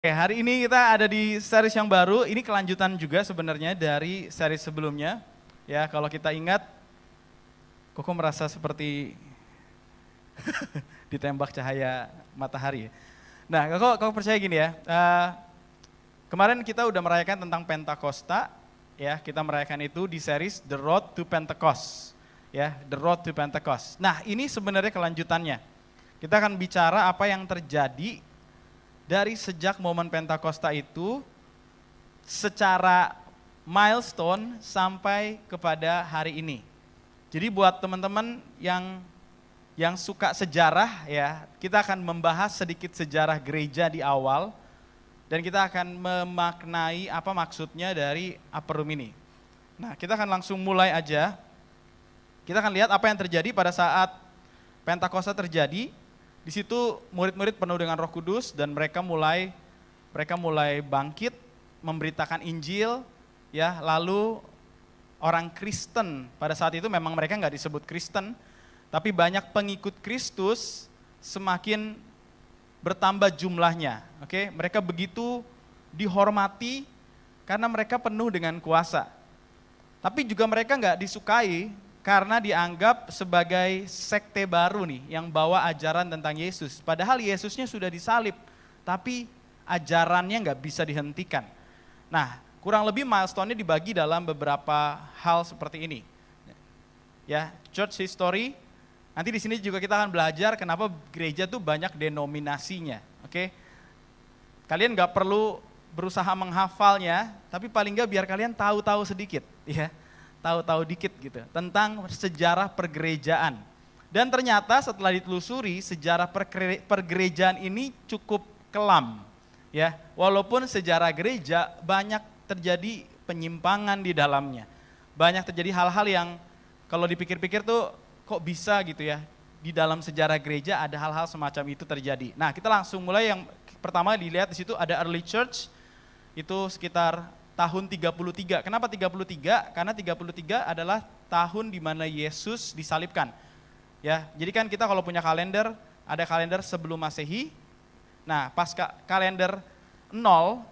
Oke, hari ini kita ada di series yang baru. Ini kelanjutan juga sebenarnya dari series sebelumnya. Ya, kalau kita ingat, Koko merasa seperti ditembak cahaya matahari. Nah, Koko percaya gini ya. Kemarin kita udah merayakan tentang Pentakosta. Ya, kita merayakan itu di series The Road to Pentecost. Ya, The Road to Pentecost. Nah, ini sebenarnya kelanjutannya. Kita akan bicara apa yang terjadi dari sejak momen Pentakosta itu secara milestone sampai kepada hari ini. Jadi buat teman-teman yang suka sejarah ya, kita akan membahas sedikit sejarah gereja di awal dan kita akan memaknai apa maksudnya dari upper room ini. Nah, kita akan langsung mulai aja. Kita akan lihat apa yang terjadi pada saat Pentakosta terjadi. Di situ murid-murid penuh dengan Roh Kudus dan mereka mulai bangkit memberitakan Injil, ya. Lalu orang Kristen pada saat itu memang mereka nggak disebut Kristen, tapi banyak pengikut Kristus semakin bertambah jumlahnya. Oke, mereka begitu dihormati karena mereka penuh dengan kuasa. Tapi juga mereka nggak disukai karena dianggap sebagai sekte baru nih yang bawa ajaran tentang Yesus. Padahal Yesusnya sudah disalib, tapi ajarannya nggak bisa dihentikan. Nah, kurang lebih milestone-nya dibagi dalam beberapa hal seperti ini. Ya, church history. Nanti di sini juga kita akan belajar kenapa gereja tuh banyak denominasinya. Oke, kalian nggak perlu berusaha menghafalnya, tapi paling nggak biar kalian tahu-tahu sedikit, ya. Tahu-tahu dikit gitu tentang sejarah pergerejaan. Dan ternyata setelah ditelusuri sejarah pergerejaan ini cukup kelam. Ya, walaupun sejarah gereja banyak terjadi penyimpangan di dalamnya. Banyak terjadi hal-hal yang kalau dipikir-pikir tuh kok bisa gitu ya. Di dalam sejarah gereja ada hal-hal semacam itu terjadi. Nah, kita langsung mulai yang pertama dilihat di situ ada early church. Itu sekitar tahun 33. Kenapa 33? Karena 33 adalah tahun di mana Yesus disalibkan. Ya, jadi kan kita kalau punya kalender, ada kalender sebelum Masehi. Nah, pas kalender 0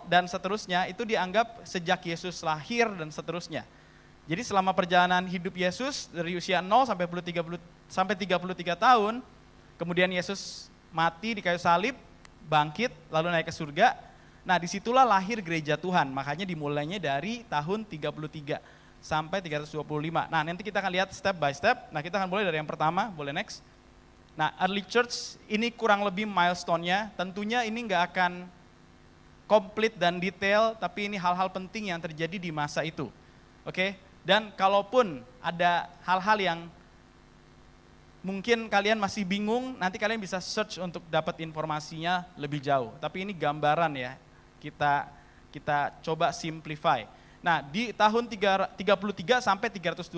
dan seterusnya itu dianggap sejak Yesus lahir dan seterusnya. Jadi selama perjalanan hidup Yesus dari usia 0 sampai 33 tahun, kemudian Yesus mati di kayu salib, bangkit, lalu naik ke surga. Nah, disitulah lahir gereja Tuhan, makanya dimulainya dari tahun 33 sampai 325. Nah, nanti kita akan lihat step by step. Nah, kita akan mulai dari yang pertama, boleh next. Nah, early church ini kurang lebih milestone-nya, tentunya ini nggak akan komplit dan detail, tapi ini hal-hal penting yang terjadi di masa itu. Oke, dan kalaupun ada hal-hal yang mungkin kalian masih bingung, nanti kalian bisa search untuk dapat informasinya lebih jauh. Tapi ini gambaran ya. Kita coba simplify. Nah, di tahun 33 sampai 325,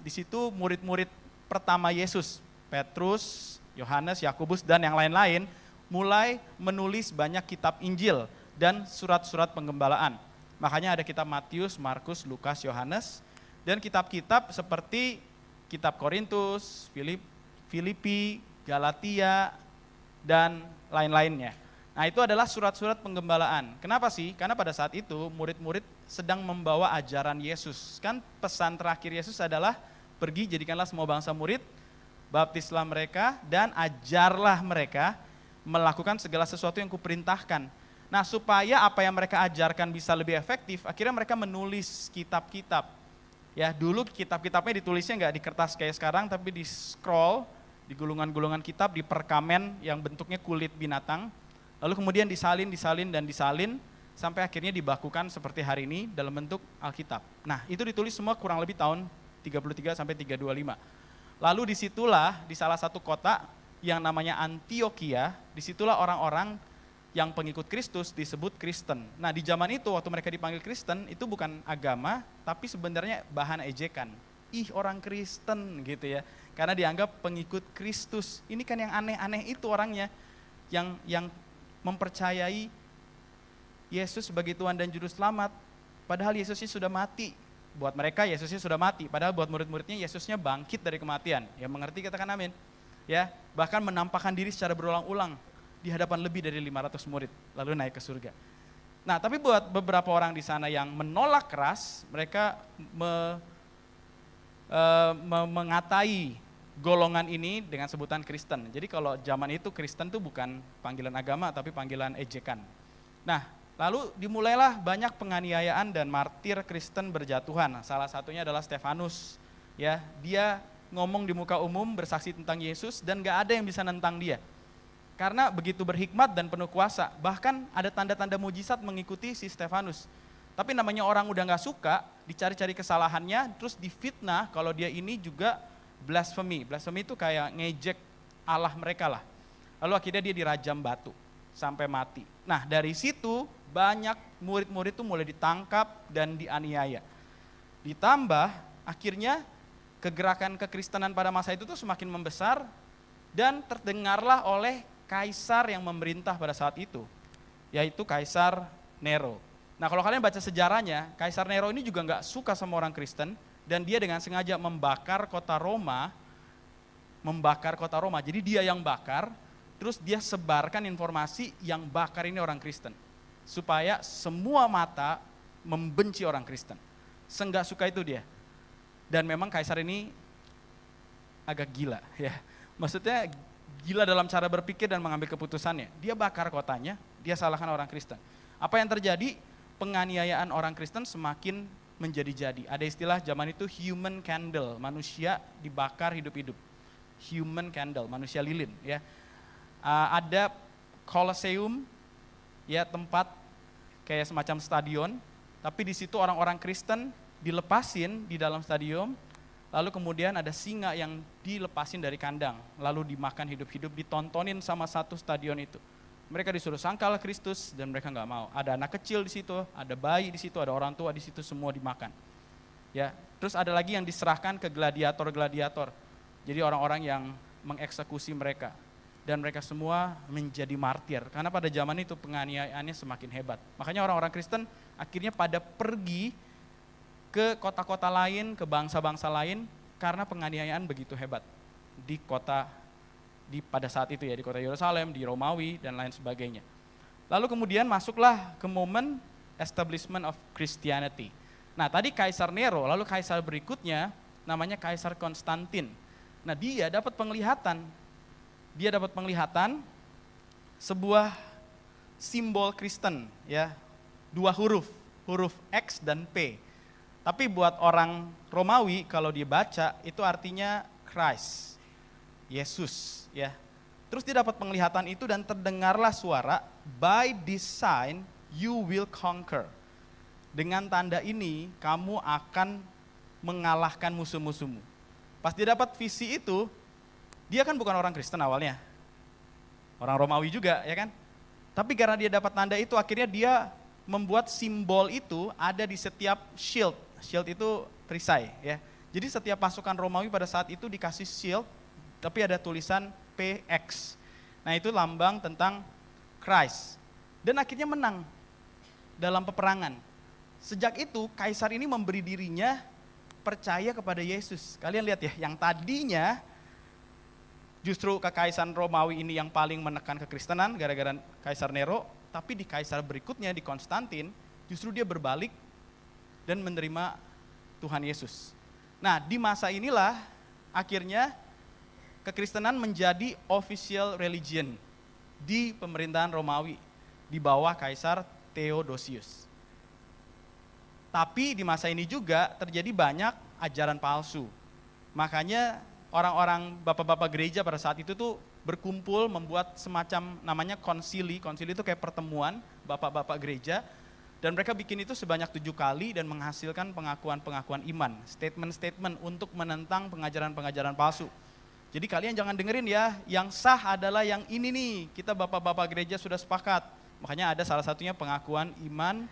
di situ murid-murid pertama Yesus, Petrus, Yohanes, Yakobus, dan yang lain-lain, mulai menulis banyak kitab Injil dan surat-surat penggembalaan. Makanya ada kitab Matius, Markus, Lukas, Yohanes, dan kitab-kitab seperti kitab Korintus, Filipi, Galatia, dan lain-lainnya. Nah, itu adalah surat-surat penggembalaan. Kenapa sih? Karena pada saat itu murid-murid sedang membawa ajaran Yesus. Kan pesan terakhir Yesus adalah pergi jadikanlah semua bangsa murid, baptislah mereka dan ajarlah mereka melakukan segala sesuatu yang kuperintahkan. Nah, supaya apa yang mereka ajarkan bisa lebih efektif, akhirnya mereka menulis kitab-kitab. Ya, dulu kitab-kitabnya ditulisnya nggak di kertas kayak sekarang, tapi di scroll, di gulungan-gulungan kitab, di perkamen yang bentuknya kulit binatang. Lalu kemudian disalin sampai akhirnya dibakukan seperti hari ini dalam bentuk Alkitab. Nah, itu ditulis semua kurang lebih tahun 33 sampai 325. Lalu disitulah di salah satu kota yang namanya Antioquia, disitulah orang-orang yang pengikut Kristus disebut Kristen. Nah, di zaman itu waktu mereka dipanggil Kristen itu bukan agama, tapi sebenarnya bahan ejekan. Ih, orang Kristen gitu ya. Karena dianggap pengikut Kristus. Ini kan yang aneh-aneh itu orangnya yang mempercayai Yesus sebagai Tuhan dan Juru Selamat, padahal Yesusnya sudah mati. Buat mereka Yesusnya sudah mati, padahal buat murid-muridnya Yesusnya bangkit dari kematian. Ya mengerti, katakan amin. Ya, bahkan menampakkan diri secara berulang-ulang di hadapan lebih dari 500 murid, lalu naik ke surga. Nah, tapi buat beberapa orang di sana yang menolak keras, mereka mengatai golongan ini dengan sebutan Kristen. Jadi kalau zaman itu Kristen itu bukan panggilan agama, tapi panggilan ejekan. Nah, lalu dimulailah banyak penganiayaan dan martir Kristen berjatuhan. Salah satunya adalah Stefanus. Ya, dia ngomong di muka umum bersaksi tentang Yesus dan gak ada yang bisa nentang dia. Karena begitu berhikmat dan penuh kuasa, bahkan ada tanda-tanda mujizat mengikuti si Stefanus. Tapi namanya orang udah gak suka, dicari-cari kesalahannya, terus difitnah kalau dia ini juga blasphemy. Blasphemy itu kayak ngejek Allah mereka lah. Lalu akhirnya dia dirajam batu sampai mati. Nah, dari situ banyak murid-murid itu mulai ditangkap dan dianiaya. Ditambah akhirnya kegerakan kekristenan pada masa itu tuh semakin membesar dan terdengarlah oleh kaisar yang memerintah pada saat itu, yaitu Kaisar Nero. Nah, kalau kalian baca sejarahnya, Kaisar Nero ini juga nggak suka sama orang Kristen dan dia dengan sengaja membakar kota Roma. Jadi dia yang bakar, terus dia sebarkan informasi yang bakar ini orang Kristen, supaya semua mata membenci orang Kristen. Senggak suka itu dia. Dan memang Kaisar ini agak gila, ya. Maksudnya gila dalam cara berpikir dan mengambil keputusannya. Dia bakar kotanya, dia salahkan orang Kristen. Apa yang terjadi? Penganiayaan orang Kristen semakin menjadi-jadi. Ada istilah zaman itu human candle, manusia dibakar hidup-hidup. Human candle, manusia lilin. Ya. Ada Colosseum, ya, tempat kayak semacam stadion, tapi di situ orang-orang Kristen dilepasin di dalam stadion. Lalu kemudian ada singa yang dilepasin dari kandang, lalu dimakan hidup-hidup, ditontonin sama satu stadion itu. Mereka disuruh sangkal Kristus dan mereka nggak mau. Ada anak kecil di situ, ada bayi di situ, ada orang tua di situ, semua dimakan. Ya, terus ada lagi yang diserahkan ke gladiator-gladiator. Jadi orang-orang yang mengeksekusi mereka dan mereka semua menjadi martir karena pada zaman itu penganiayaannya semakin hebat. Makanya orang-orang Kristen akhirnya pada pergi ke kota-kota lain, ke bangsa-bangsa lain, karena penganiayaan begitu hebat di kota, pada saat itu ya, di kota Yerusalem, di Romawi, dan lain sebagainya. Lalu kemudian masuklah ke momen establishment of Christianity. Nah tadi Kaisar Nero, lalu Kaisar berikutnya namanya Kaisar Konstantin. Nah dia dapat penglihatan, sebuah simbol Kristen, ya, 2 huruf X dan P. Tapi buat orang Romawi kalau dibaca itu artinya Christ, Yesus, ya. Terus dia dapat penglihatan itu dan terdengarlah suara, by this sign you will conquer. Dengan tanda ini kamu akan mengalahkan musuh-musuhmu. Pas dia dapat visi itu, dia kan bukan orang Kristen awalnya, orang Romawi juga, ya kan. Tapi karena dia dapat tanda itu, akhirnya dia membuat simbol itu ada di setiap shield. Shield itu perisai, ya. Jadi setiap pasukan Romawi pada saat itu dikasih shield, tapi ada tulisan PX. Nah itu lambang tentang Christ. Dan akhirnya menang dalam peperangan. Sejak itu Kaisar ini memberi dirinya percaya kepada Yesus. Kalian lihat ya, yang tadinya justru kekaisaran Romawi ini yang paling menekan kekristenan gara-gara Kaisar Nero, tapi di Kaisar berikutnya, di Konstantin, justru dia berbalik dan menerima Tuhan Yesus. Nah di masa inilah akhirnya kekristenan menjadi official religion di pemerintahan Romawi di bawah Kaisar Theodosius. Tapi di masa ini juga terjadi banyak ajaran palsu. Makanya orang-orang bapak-bapak gereja pada saat itu tuh berkumpul membuat semacam namanya konsili. Konsili itu kayak pertemuan bapak-bapak gereja. Dan mereka bikin itu sebanyak 7 kali dan menghasilkan pengakuan-pengakuan iman, statement-statement untuk menentang pengajaran-pengajaran palsu. Jadi kalian jangan dengerin ya, yang sah adalah yang ini nih, kita bapak-bapak gereja sudah sepakat. Makanya ada salah satunya pengakuan iman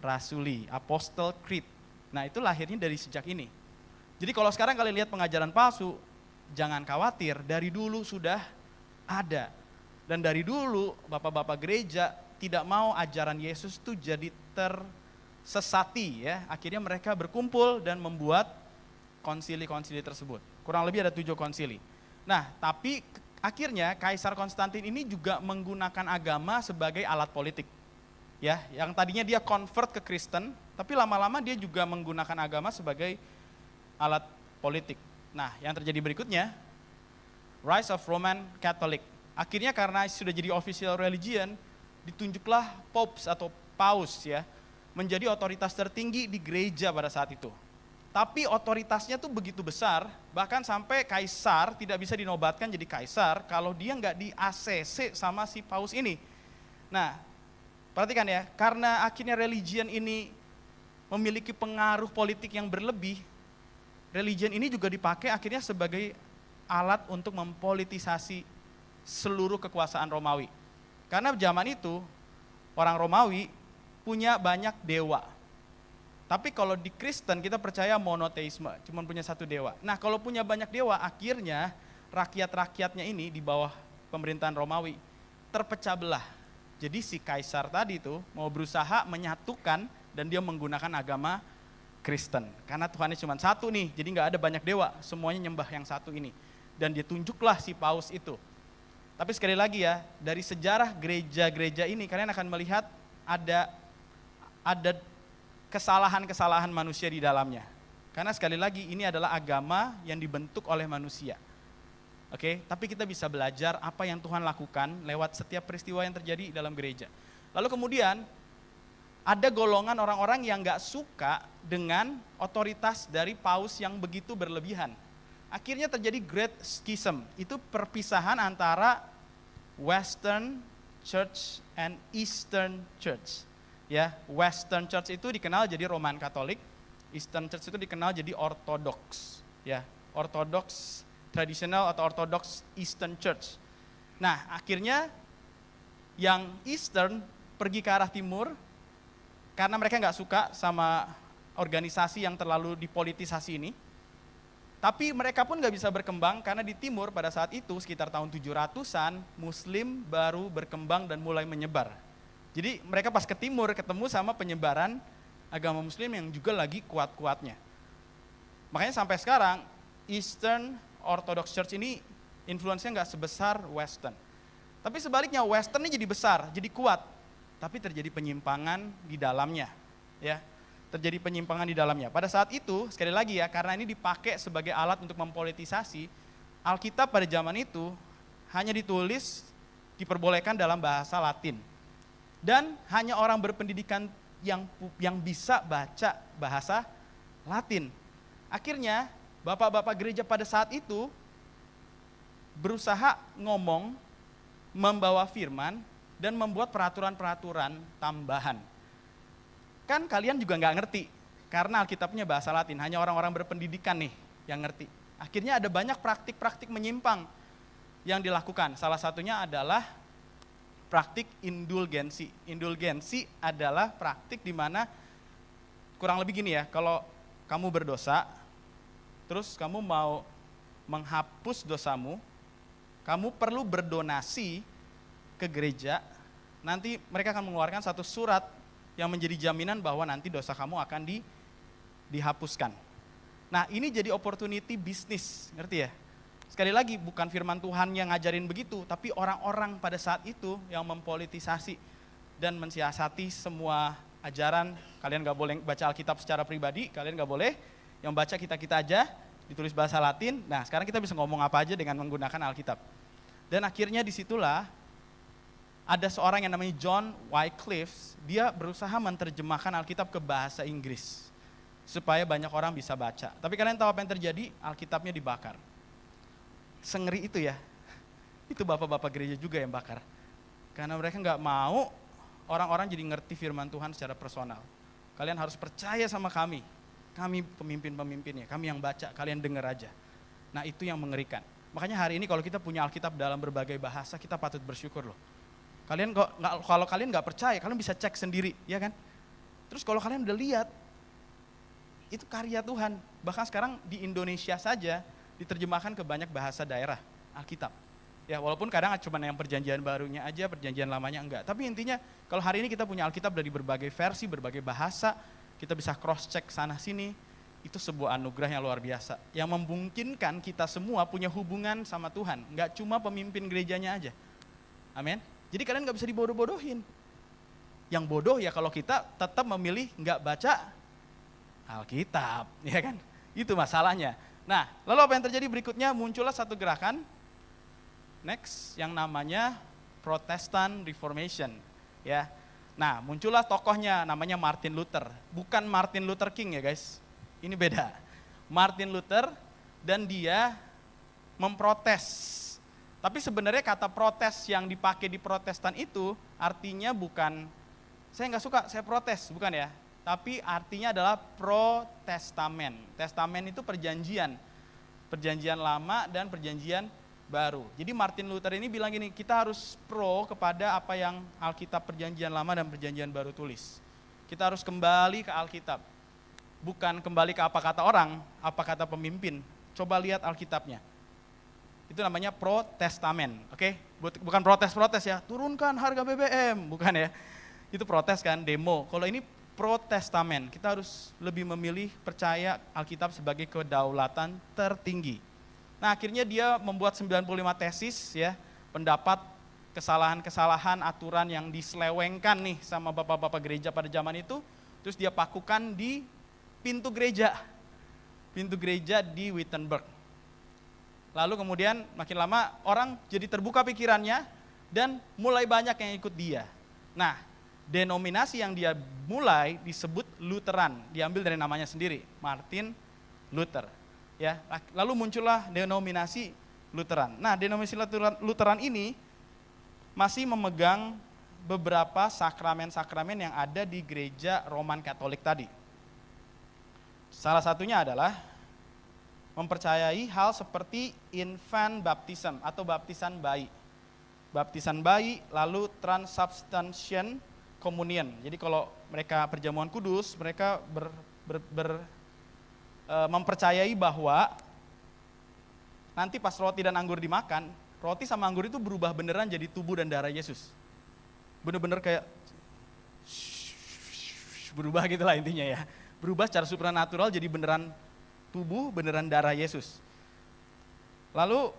rasuli, Apostle Creed. Nah itu lahirnya dari sejak ini. Jadi kalau sekarang kalian lihat pengajaran palsu, jangan khawatir, dari dulu sudah ada. Dan dari dulu bapak-bapak gereja tidak mau ajaran Yesus itu jadi tersesati, ya. Akhirnya mereka berkumpul dan membuat konsili-konsili tersebut. Kurang lebih ada 7 konsili. Nah, tapi akhirnya Kaisar Konstantin ini juga menggunakan agama sebagai alat politik. Ya, yang tadinya dia convert ke Kristen, tapi lama-lama dia juga menggunakan agama sebagai alat politik. Nah, yang terjadi berikutnya, rise of Roman Catholic. Akhirnya karena sudah jadi official religion, ditunjuklah popes atau paus ya, menjadi otoritas tertinggi di gereja pada saat itu. Tapi otoritasnya tuh begitu besar, bahkan sampai kaisar tidak bisa dinobatkan jadi kaisar kalau dia nggak di ACC sama si paus ini. Nah, perhatikan ya, karena akhirnya religion ini memiliki pengaruh politik yang berlebih, religion ini juga dipakai akhirnya sebagai alat untuk mempolitisasi seluruh kekuasaan Romawi. Karena zaman itu, orang Romawi punya banyak dewa. Tapi kalau di Kristen kita percaya monoteisme, cuma punya satu dewa. Nah kalau punya banyak dewa, akhirnya rakyat-rakyatnya ini di bawah pemerintahan Romawi terpecah belah. Jadi si kaisar tadi itu mau berusaha menyatukan dan dia menggunakan agama Kristen. Karena Tuhannya cuma satu nih, jadi nggak ada banyak dewa, semuanya nyembah yang satu ini. Dan dia tunjuklah si paus itu. Tapi sekali lagi ya, dari sejarah gereja-gereja ini kalian akan melihat ada kesalahan-kesalahan manusia di dalamnya. Karena sekali lagi ini adalah agama yang dibentuk oleh manusia. Oke, tapi kita bisa belajar apa yang Tuhan lakukan lewat setiap peristiwa yang terjadi dalam gereja. Lalu kemudian ada golongan orang-orang yang gak suka dengan otoritas dari paus yang begitu berlebihan. Akhirnya terjadi Great Schism, itu perpisahan antara Western Church and Eastern Church. Ya, Western Church itu dikenal jadi Roman Katolik, Eastern Church itu dikenal jadi Orthodox. Ya, Orthodox tradisional atau Orthodox Eastern Church. Nah, akhirnya yang Eastern pergi ke arah timur karena mereka nggak suka sama organisasi yang terlalu dipolitisasi ini. Tapi mereka pun nggak bisa berkembang karena di timur pada saat itu sekitar tahun 700-an Muslim baru berkembang dan mulai menyebar. Jadi mereka pas ke timur ketemu sama penyebaran agama Muslim yang juga lagi kuat-kuatnya. Makanya sampai sekarang Eastern Orthodox Church ini influence-nya nggak sebesar Western. Tapi sebaliknya Western ini jadi besar, jadi kuat. Tapi terjadi penyimpangan di dalamnya. Ya, terjadi penyimpangan di dalamnya. Pada saat itu, sekali lagi ya, karena ini dipakai sebagai alat untuk mempolitisasi, Alkitab pada zaman itu hanya ditulis, diperbolehkan dalam bahasa Latin. Dan hanya orang berpendidikan yang bisa baca bahasa Latin. Akhirnya, bapak-bapak gereja pada saat itu berusaha ngomong, membawa firman, dan membuat peraturan-peraturan tambahan. Kan kalian juga nggak ngerti, karena Alkitabnya bahasa Latin, hanya orang-orang berpendidikan nih yang ngerti. Akhirnya ada banyak praktik-praktik menyimpang yang dilakukan. Salah satunya adalah praktik indulgensi. Indulgensi adalah praktik di mana kurang lebih gini ya, kalau kamu berdosa, terus kamu mau menghapus dosamu, kamu perlu berdonasi ke gereja, nanti mereka akan mengeluarkan satu surat yang menjadi jaminan bahwa nanti dosa kamu akan dihapuskan. Nah ini jadi opportunity bisnis, ngerti ya? Sekali lagi bukan firman Tuhan yang ngajarin begitu, tapi orang-orang pada saat itu yang mempolitisasi dan mensiasati semua ajaran. Kalian gak boleh baca Alkitab secara pribadi, kalian gak boleh. Yang baca kita-kita aja, ditulis bahasa Latin. Nah sekarang kita bisa ngomong apa aja dengan menggunakan Alkitab. Dan akhirnya disitulah ada seorang yang namanya John Wycliffe, dia berusaha menerjemahkan Alkitab ke bahasa Inggris. Supaya banyak orang bisa baca. Tapi kalian tahu apa yang terjadi? Alkitabnya dibakar. Sengeri itu ya. Itu bapak-bapak gereja juga yang bakar. Karena mereka nggak mau orang-orang jadi ngerti firman Tuhan secara personal. Kalian harus percaya sama kami. Kami pemimpin-pemimpinnya, kami yang baca, kalian dengar aja. Nah itu yang mengerikan. Makanya hari ini kalau kita punya Alkitab dalam berbagai bahasa, kita patut bersyukur loh. Kalau kalian nggak percaya, kalian bisa cek sendiri, ya kan? Terus kalau kalian udah lihat, itu karya Tuhan. Bahkan sekarang di Indonesia saja diterjemahkan ke banyak bahasa daerah Alkitab. Ya walaupun kadang cuma yang perjanjian barunya aja, perjanjian lamanya enggak. Tapi intinya kalau hari ini kita punya Alkitab dari berbagai versi, berbagai bahasa, kita bisa cross check sana sini, itu sebuah anugerah yang luar biasa, yang memungkinkan kita semua punya hubungan sama Tuhan, nggak cuma pemimpin gerejanya aja. Amin. Jadi kalian nggak bisa dibodoh-bodohin. Yang bodoh ya kalau kita tetap memilih nggak baca Alkitab, ya kan? Itu masalahnya. Nah, lalu apa yang terjadi berikutnya? Muncullah satu gerakan, next, yang namanya Protestant Reformation, ya. Nah, muncullah tokohnya namanya Martin Luther. Bukan Martin Luther King ya guys, ini beda. Martin Luther, dan dia memprotes. Tapi sebenarnya kata protes yang dipakai di Protestan itu artinya bukan, saya nggak suka, saya protes, bukan ya. Tapi artinya adalah pro-testamen. Testamen itu perjanjian. Perjanjian lama dan perjanjian baru. Jadi Martin Luther ini bilang gini, kita harus pro kepada apa yang Alkitab perjanjian lama dan perjanjian baru tulis. Kita harus kembali ke Alkitab. Bukan kembali ke apa kata orang, apa kata pemimpin. Coba lihat Alkitabnya. Itu namanya pro-testamen, oke? Bukan protes-protes ya, turunkan harga BBM, bukan ya. Itu protes kan, demo. Kalau ini pro-testamen, kita harus lebih memilih percaya Alkitab sebagai kedaulatan tertinggi. Nah, akhirnya dia membuat 95 tesis ya, pendapat kesalahan-kesalahan aturan yang diselewengkan nih sama bapak-bapak gereja pada zaman itu, terus dia pakukan di pintu gereja di Wittenberg. Lalu kemudian makin lama orang jadi terbuka pikirannya dan mulai banyak yang ikut dia. Nah, denominasi yang dia mulai disebut Lutheran, diambil dari namanya sendiri, Martin Luther. Ya, lalu muncullah denominasi Lutheran. Nah, denominasi Lutheran ini masih memegang beberapa sakramen-sakramen yang ada di gereja Roman Katolik tadi. Salah satunya adalah mempercayai hal seperti infant baptism atau baptisan bayi. Baptisan bayi, lalu transubstantiation communion. Jadi kalau mereka perjamuan kudus, mereka mempercayai bahwa nanti pas roti dan anggur dimakan, roti sama anggur itu berubah beneran jadi tubuh dan darah Yesus. Bener-bener kayak berubah gitulah intinya ya. Berubah secara supranatural jadi beneran tubuh, beneran darah Yesus. Lalu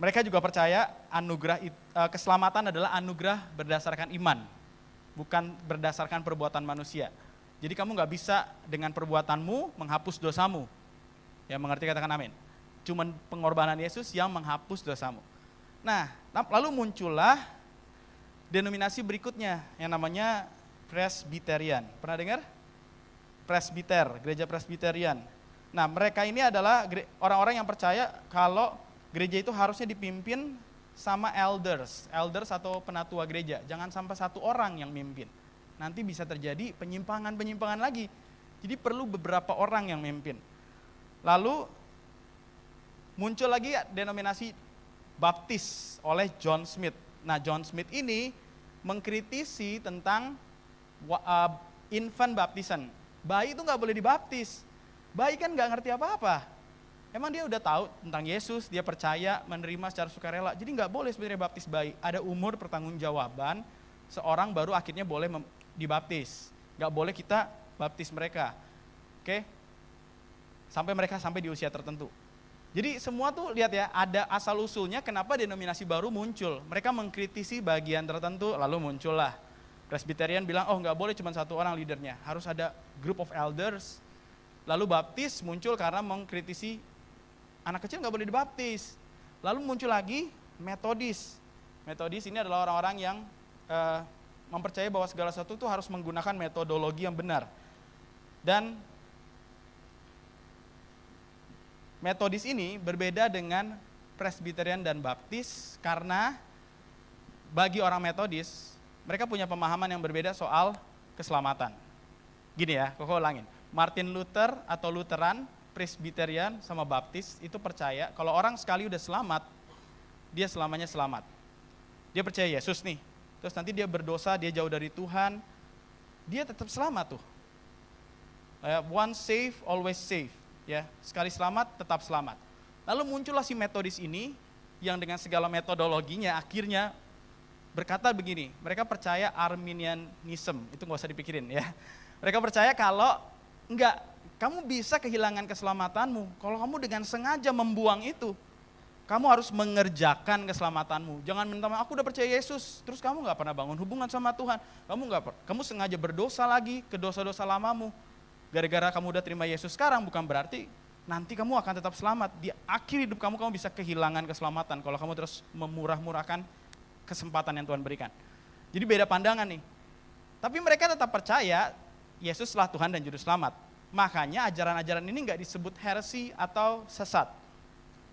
mereka juga percaya anugerah keselamatan adalah anugerah berdasarkan iman, bukan berdasarkan perbuatan manusia. Jadi kamu nggak bisa dengan perbuatanmu menghapus dosamu. Ya, mengerti, katakan amin. Cuman pengorbanan Yesus yang menghapus dosamu. Nah, lalu muncullah denominasi berikutnya yang namanya Presbyterian. Pernah dengar? Presbiter, gereja Presbyterian. Nah, mereka ini adalah orang-orang yang percaya kalau gereja itu harusnya dipimpin sama elders atau penatua gereja. Jangan sampai satu orang yang mimpin. Nanti bisa terjadi penyimpangan lagi. Jadi perlu beberapa orang yang mimpin. Lalu muncul lagi denominasi Baptis oleh John Smith. Nah, John Smith ini mengkritisi tentang infant baptism. Bayi itu nggak boleh dibaptis. Bayi kan nggak ngerti apa-apa. Emang dia udah tahu tentang Yesus, dia percaya, menerima secara sukarela. Jadi nggak boleh sebenarnya baptis bayi. Ada umur pertanggungjawaban, seorang baru akhirnya boleh dibaptis. Nggak boleh kita baptis mereka. Oke? Sampai mereka sampai di usia tertentu. Jadi semua tuh lihat ya, ada asal usulnya kenapa denominasi baru muncul. Mereka mengkritisi bagian tertentu, lalu muncullah. Presbyterian bilang, oh nggak boleh cuma satu orang leadernya, harus ada group of elders. Lalu Baptis muncul karena mengkritisi anak kecil nggak boleh dibaptis. Lalu muncul lagi Metodis. Metodis ini adalah orang-orang yang mempercayai bahwa segala sesuatu itu harus menggunakan metodologi yang benar. Dan Metodis ini berbeda dengan Presbyterian dan Baptis karena bagi orang Metodis, mereka punya pemahaman yang berbeda soal keselamatan. Gini ya, kok ulangin. Martin Luther atau Lutheran, Presbyterian sama Baptis itu percaya kalau orang sekali udah selamat, dia selamanya selamat. Dia percaya Yesus nih, terus nanti dia berdosa, dia jauh dari Tuhan, dia tetap selamat tuh. Once saved, always saved. Ya, sekali selamat, tetap selamat. Lalu muncullah si Metodis ini yang dengan segala metodologinya akhirnya berkata begini, mereka percaya Arminianism, itu nggak usah dipikirin ya. Mereka percaya kalau Enggak, kamu bisa kehilangan keselamatanmu kalau kamu dengan sengaja membuang itu. Kamu harus mengerjakan keselamatanmu. Jangan minta maaf, aku udah percaya Yesus, terus kamu nggak pernah bangun hubungan sama Tuhan. Kamu sengaja berdosa lagi ke dosa-dosa lamamu. Gara-gara kamu udah terima Yesus sekarang, bukan berarti nanti kamu akan tetap selamat. Di akhir hidup kamu bisa kehilangan keselamatan kalau kamu terus memurah-murahkan kesempatan yang Tuhan berikan. Jadi beda pandangan nih. Tapi mereka tetap percaya Yesuslah Tuhan dan Juru Selamat. Makanya ajaran-ajaran ini nggak disebut heresi atau sesat.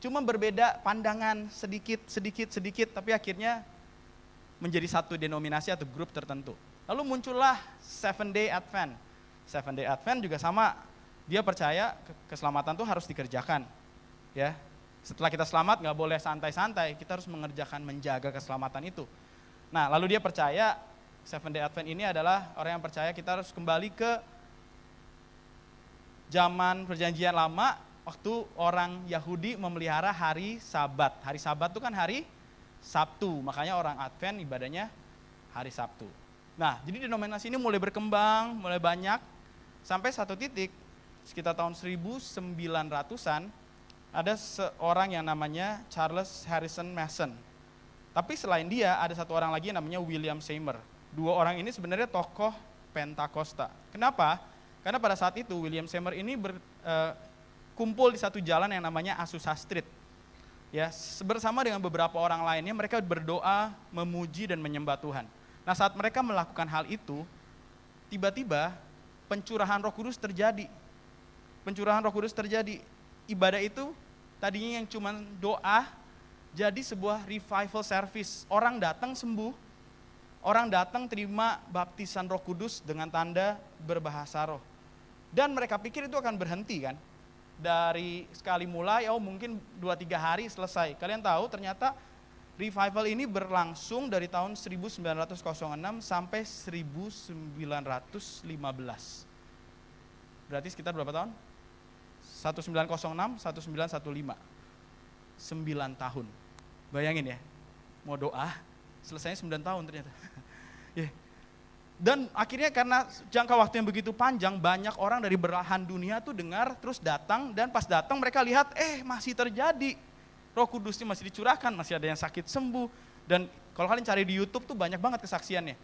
Cuma berbeda pandangan sedikit, tapi akhirnya menjadi satu denominasi atau grup tertentu. Lalu muncullah Seventh Day Advent. Seventh Day Advent juga sama, dia percaya keselamatan itu harus dikerjakan. Ya, setelah kita selamat nggak boleh santai-santai, kita harus mengerjakan, menjaga keselamatan itu. Nah, lalu dia percaya Seventh Day Advent ini adalah orang yang percaya kita harus kembali ke zaman perjanjian lama, waktu orang Yahudi memelihara hari Sabat. Hari Sabat itu kan hari Sabtu, makanya orang Advent ibadahnya hari Sabtu. Nah, jadi denominasi ini mulai berkembang, mulai banyak, sampai satu titik, sekitar tahun 1900-an, ada seorang yang namanya Charles Harrison Mason. Tapi selain dia, ada satu orang lagi yang namanya William Seymour. Dua orang ini sebenarnya tokoh Pentakosta. Kenapa? Karena pada saat itu William Seymour ini kumpul di satu jalan yang namanya Azusa Street. Ya, bersama dengan beberapa orang lainnya mereka berdoa, memuji dan menyembah Tuhan. Nah, saat mereka melakukan hal itu, tiba-tiba pencurahan Roh Kudus terjadi. Pencurahan Roh Kudus terjadi. Ibadah itu tadinya yang cuma doa jadi sebuah revival service. Orang datang sembuh, orang datang terima baptisan Roh Kudus dengan tanda berbahasa roh. Dan mereka pikir itu akan berhenti kan. Dari sekali mulai, mungkin 2-3 hari selesai. Kalian tahu ternyata revival ini berlangsung dari tahun 1906 sampai 1915. Berarti sekitar berapa tahun? 1906, 1915. 9 tahun. Bayangin ya, mau doa, selesainya 9 tahun ternyata. Dan akhirnya karena jangka waktu yang begitu panjang, banyak orang dari belahan dunia tuh dengar, terus datang, dan pas datang mereka lihat, masih terjadi. Roh Kudusnya masih dicurahkan, masih ada yang sakit sembuh. Dan kalau kalian cari di YouTube tuh banyak banget kesaksiannya.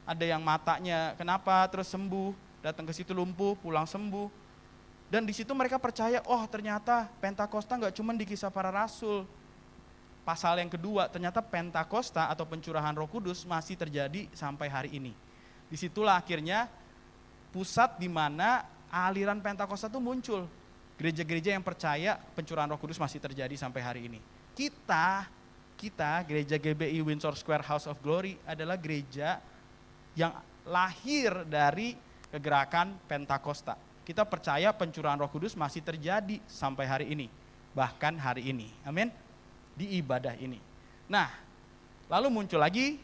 Ada yang matanya kenapa, terus sembuh, datang ke situ lumpuh, pulang sembuh. Dan di situ mereka percaya, ternyata Pentakosta nggak cuma di Kisah Para Rasul. Pasal yang kedua, ternyata Pentakosta atau pencurahan Roh Kudus masih terjadi sampai hari ini. Disitulah akhirnya pusat di mana aliran Pentakosta itu muncul. Gereja-gereja yang percaya pencurahan Roh Kudus masih terjadi sampai hari ini. Kita gereja GBI Windsor Square House of Glory adalah gereja yang lahir dari kegerakan Pentakosta. Kita percaya pencurahan Roh Kudus masih terjadi sampai hari ini. Bahkan hari ini. Amin. Di ibadah ini. Nah, lalu muncul lagi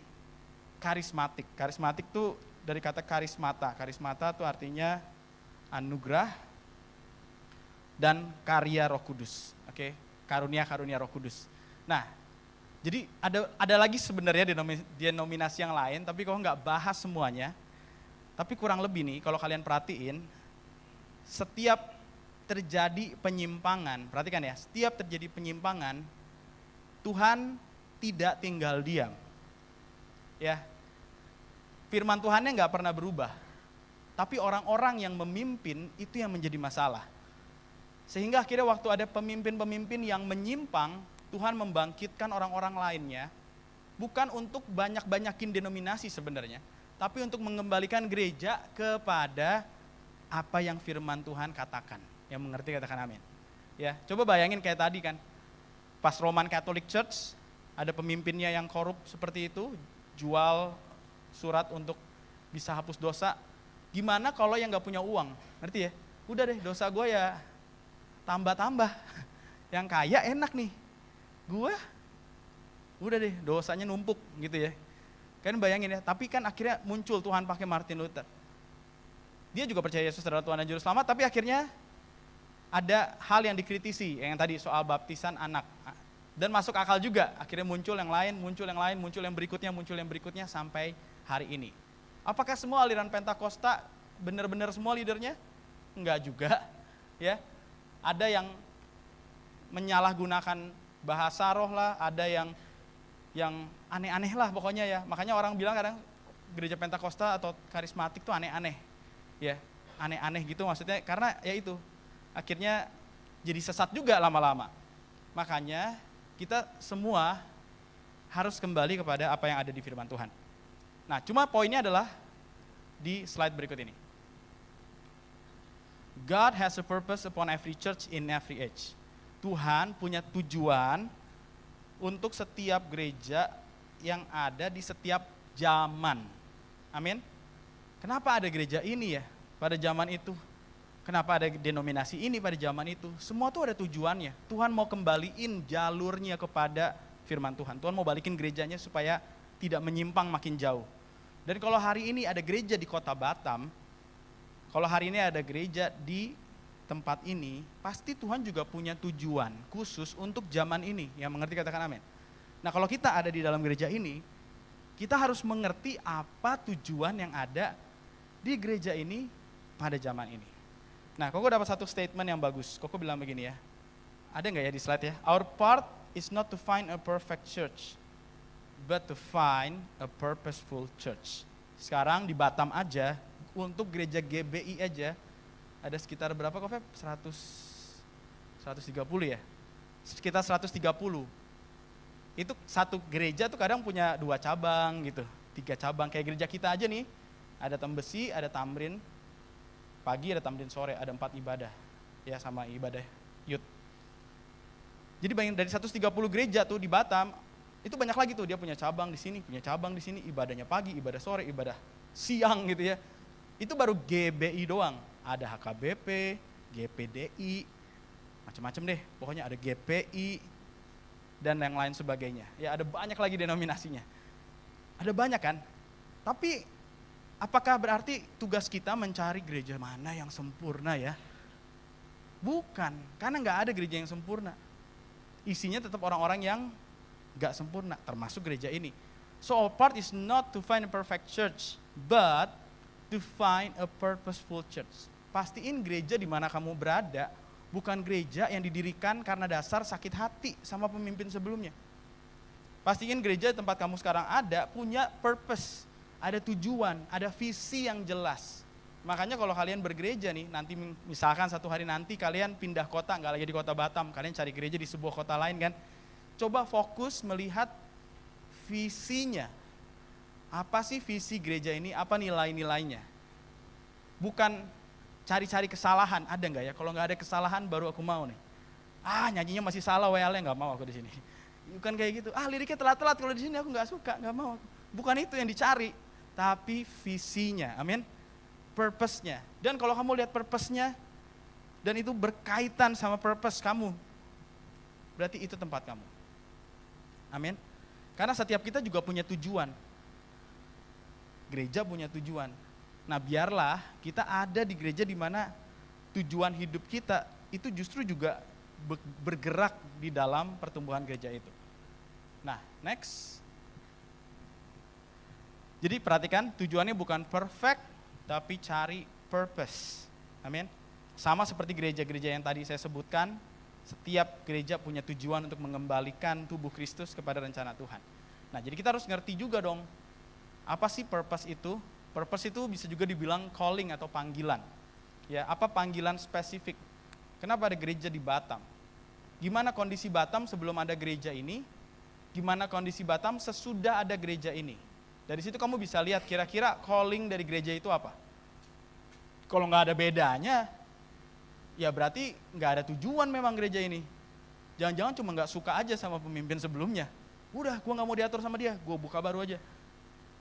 karismatik. Karismatik itu dari kata karismata. Karismata itu artinya anugerah dan karya Roh Kudus. Oke, karunia-karunia Roh Kudus. Nah, jadi ada lagi sebenarnya denominasi yang lain, tapi kalau nggak bahas semuanya, tapi kurang lebih nih kalau kalian perhatiin, setiap terjadi penyimpangan, perhatikan ya, setiap terjadi penyimpangan, Tuhan tidak tinggal diam. Ya, firman Tuhannya nggak pernah berubah. Tapi orang-orang yang memimpin itu yang menjadi masalah. Sehingga akhirnya waktu ada pemimpin-pemimpin yang menyimpang, Tuhan membangkitkan orang-orang lainnya. Bukan untuk banyak-banyakin denominasi sebenarnya. Tapi untuk mengembalikan gereja kepada apa yang firman Tuhan katakan. Yang mengerti katakan amin. Ya, coba bayangin kayak tadi kan. Pas Roman Catholic Church, ada pemimpinnya yang korup seperti itu, jual surat untuk bisa hapus dosa. Gimana kalau yang gak punya uang? Ngerti ya? Udah deh, dosa gue ya tambah-tambah. Yang kaya enak nih. Gue udah deh, dosanya numpuk gitu ya. Kan bayangin ya, tapi kan akhirnya muncul Tuhan pakai Martin Luther. Dia juga percaya Yesus adalah Tuhan dan Juru Selamat, tapi akhirnya ada hal yang dikritisi, yang tadi soal baptisan anak. Dan masuk akal juga, akhirnya muncul yang lain, muncul yang berikutnya sampai hari ini. Apakah semua aliran Pentakosta benar-benar semua leadernya? Enggak juga, ya. Ada yang menyalahgunakan bahasa roh lah, ada yang aneh-aneh lah pokoknya ya. Makanya orang bilang kadang gereja Pentakosta atau karismatik tuh aneh-aneh. Ya, aneh-aneh gitu maksudnya karena ya itu akhirnya jadi sesat juga lama-lama. Makanya kita semua harus kembali kepada apa yang ada di firman Tuhan. Nah, cuma poinnya adalah di slide berikut ini. God has a purpose upon every church in every age. Tuhan punya tujuan untuk setiap gereja yang ada di setiap zaman. Amin. Kenapa ada gereja ini ya pada zaman itu? Kenapa ada denominasi ini pada zaman itu? Semua tuh ada tujuannya. Tuhan mau kembaliin jalurnya kepada firman Tuhan. Tuhan mau balikin gerejanya supaya tidak menyimpang makin jauh. Dan kalau hari ini ada gereja di kota Batam, kalau hari ini ada gereja di tempat ini, pasti Tuhan juga punya tujuan khusus untuk zaman ini. Yang mengerti katakan amin. Nah, kalau kita ada di dalam gereja ini, kita harus mengerti apa tujuan yang ada di gereja ini pada zaman ini. Nah, Koko dapat satu statement yang bagus. Koko bilang begini ya. Ada nggak ya di slide ya? Our part is not to find a perfect church, but to find a purposeful church. Sekarang di Batam aja, untuk gereja GBI aja, ada sekitar berapa kok Feb? 130 ya? Sekitar 130. Itu satu gereja tuh kadang punya 2 cabang gitu, 3 cabang. Kayak gereja kita aja nih, ada Tembesi, ada Tamrin, pagi ada Tamrin sore, ada 4 ibadah. Ya sama ibadah youth. Jadi bayangin dari 130 gereja tuh di Batam, itu banyak lagi tuh, dia punya cabang di sini, punya cabang di sini, ibadahnya pagi, ibadah sore, ibadah siang gitu ya. Itu baru GBI doang. Ada HKBP, GPDI, macam-macam deh. Pokoknya ada GPI dan yang lain sebagainya. Ya ada banyak lagi denominasinya. Ada banyak kan? Tapi apakah berarti tugas kita mencari gereja mana yang sempurna ya? Bukan, karena nggak ada gereja yang sempurna. Isinya tetap orang-orang yang gak sempurna, termasuk gereja ini. So our part is not to find a perfect church, but to find a purposeful church. Pastiin gereja di mana kamu berada, bukan gereja yang didirikan karena dasar sakit hati sama pemimpin sebelumnya. Pastiin gereja tempat kamu sekarang ada, punya purpose, ada tujuan, ada visi yang jelas. Makanya kalau kalian bergereja nih, nanti misalkan satu hari nanti kalian pindah kota, nggak lagi di kota Batam, kalian cari gereja di sebuah kota lain kan, coba fokus melihat visinya. Apa sih visi gereja ini, apa nilai-nilainya. Bukan cari-cari kesalahan, ada nggak ya, kalau nggak ada kesalahan baru aku mau nih. Nyanyinya masih salah, WL-nya nggak mau aku di sini. Bukan kayak gitu, liriknya telat-telat, kalau di sini aku nggak suka, nggak mau. Bukan itu yang dicari, tapi visinya, amin. Purpose-nya. Dan kalau kamu lihat purpose-nya dan itu berkaitan sama purpose kamu, berarti itu tempat kamu. Amin. Karena setiap kita juga punya tujuan. Gereja punya tujuan. Nah, biarlah kita ada di gereja di mana tujuan hidup kita itu justru juga bergerak di dalam pertumbuhan gereja itu. Nah, next. Jadi perhatikan, tujuannya bukan perfect, tapi cari purpose. Amin. Sama seperti gereja-gereja yang tadi saya sebutkan, setiap gereja punya tujuan untuk mengembalikan tubuh Kristus kepada rencana Tuhan. Nah, jadi kita harus ngerti juga dong, apa sih purpose itu? Purpose itu bisa juga dibilang calling atau panggilan. Ya, apa panggilan spesifik? Kenapa ada gereja di Batam? Gimana kondisi Batam sebelum ada gereja ini? Gimana kondisi Batam sesudah ada gereja ini? Dari situ kamu bisa lihat kira-kira calling dari gereja itu apa. Kalau nggak ada bedanya, ya berarti nggak ada tujuan memang gereja ini. Jangan-jangan cuma nggak suka aja sama pemimpin sebelumnya. Udah, gue nggak mau diatur sama dia, gue buka baru aja.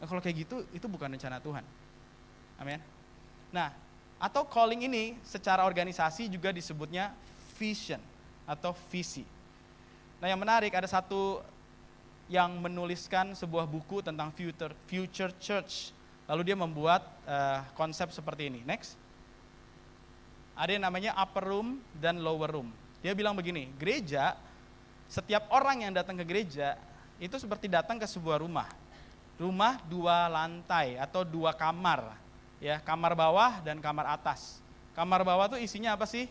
Nah, kalau kayak gitu, itu bukan rencana Tuhan. Amin. Nah, atau calling ini secara organisasi juga disebutnya vision atau visi. Nah, yang menarik ada satu yang menuliskan sebuah buku tentang future church. Lalu dia membuat konsep seperti ini. Next. Ada yang namanya upper room dan lower room. Dia bilang begini, gereja, setiap orang yang datang ke gereja itu seperti datang ke sebuah rumah. Rumah 2 lantai atau 2 kamar. Ya, kamar bawah dan kamar atas. Kamar bawah tuh isinya apa sih?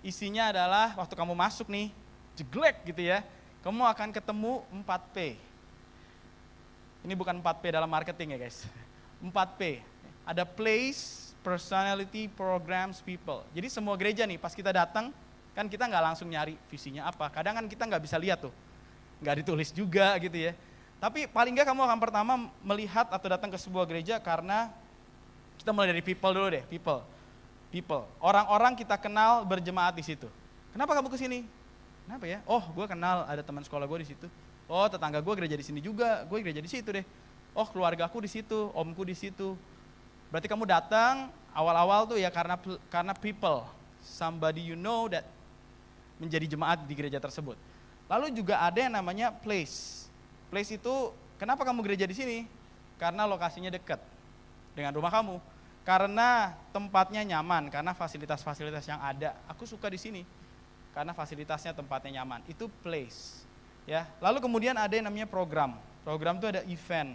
Isinya adalah waktu kamu masuk nih, jeglek gitu ya, kamu akan ketemu 4P. Ini bukan 4P dalam marketing ya guys. 4P, ada place, personality, programs, people. Jadi semua gereja nih pas kita datang, kan kita nggak langsung nyari visinya apa. Kadang kan kita nggak bisa lihat tuh, nggak ditulis juga gitu ya. Tapi paling nggak kamu akan pertama melihat atau datang ke sebuah gereja karena kita mulai dari people dulu deh, people. Orang-orang kita kenal berjemaat di situ. Kenapa kamu ke sini? Kenapa ya? Oh, gue kenal ada teman sekolah gue di situ. Oh, tetangga gue gereja di sini juga, gue gereja di situ deh. Oh, keluargaku di situ, omku di situ. Berarti kamu datang awal-awal tuh ya karena people, somebody you know that menjadi jemaat di gereja tersebut. Lalu juga ada yang namanya place. Place itu kenapa kamu gereja di sini? Karena lokasinya dekat dengan rumah kamu. Karena tempatnya nyaman, karena fasilitas-fasilitas yang ada. Aku suka di sini karena fasilitasnya tempatnya nyaman. Itu place. Ya. Lalu kemudian ada yang namanya program. Program itu ada event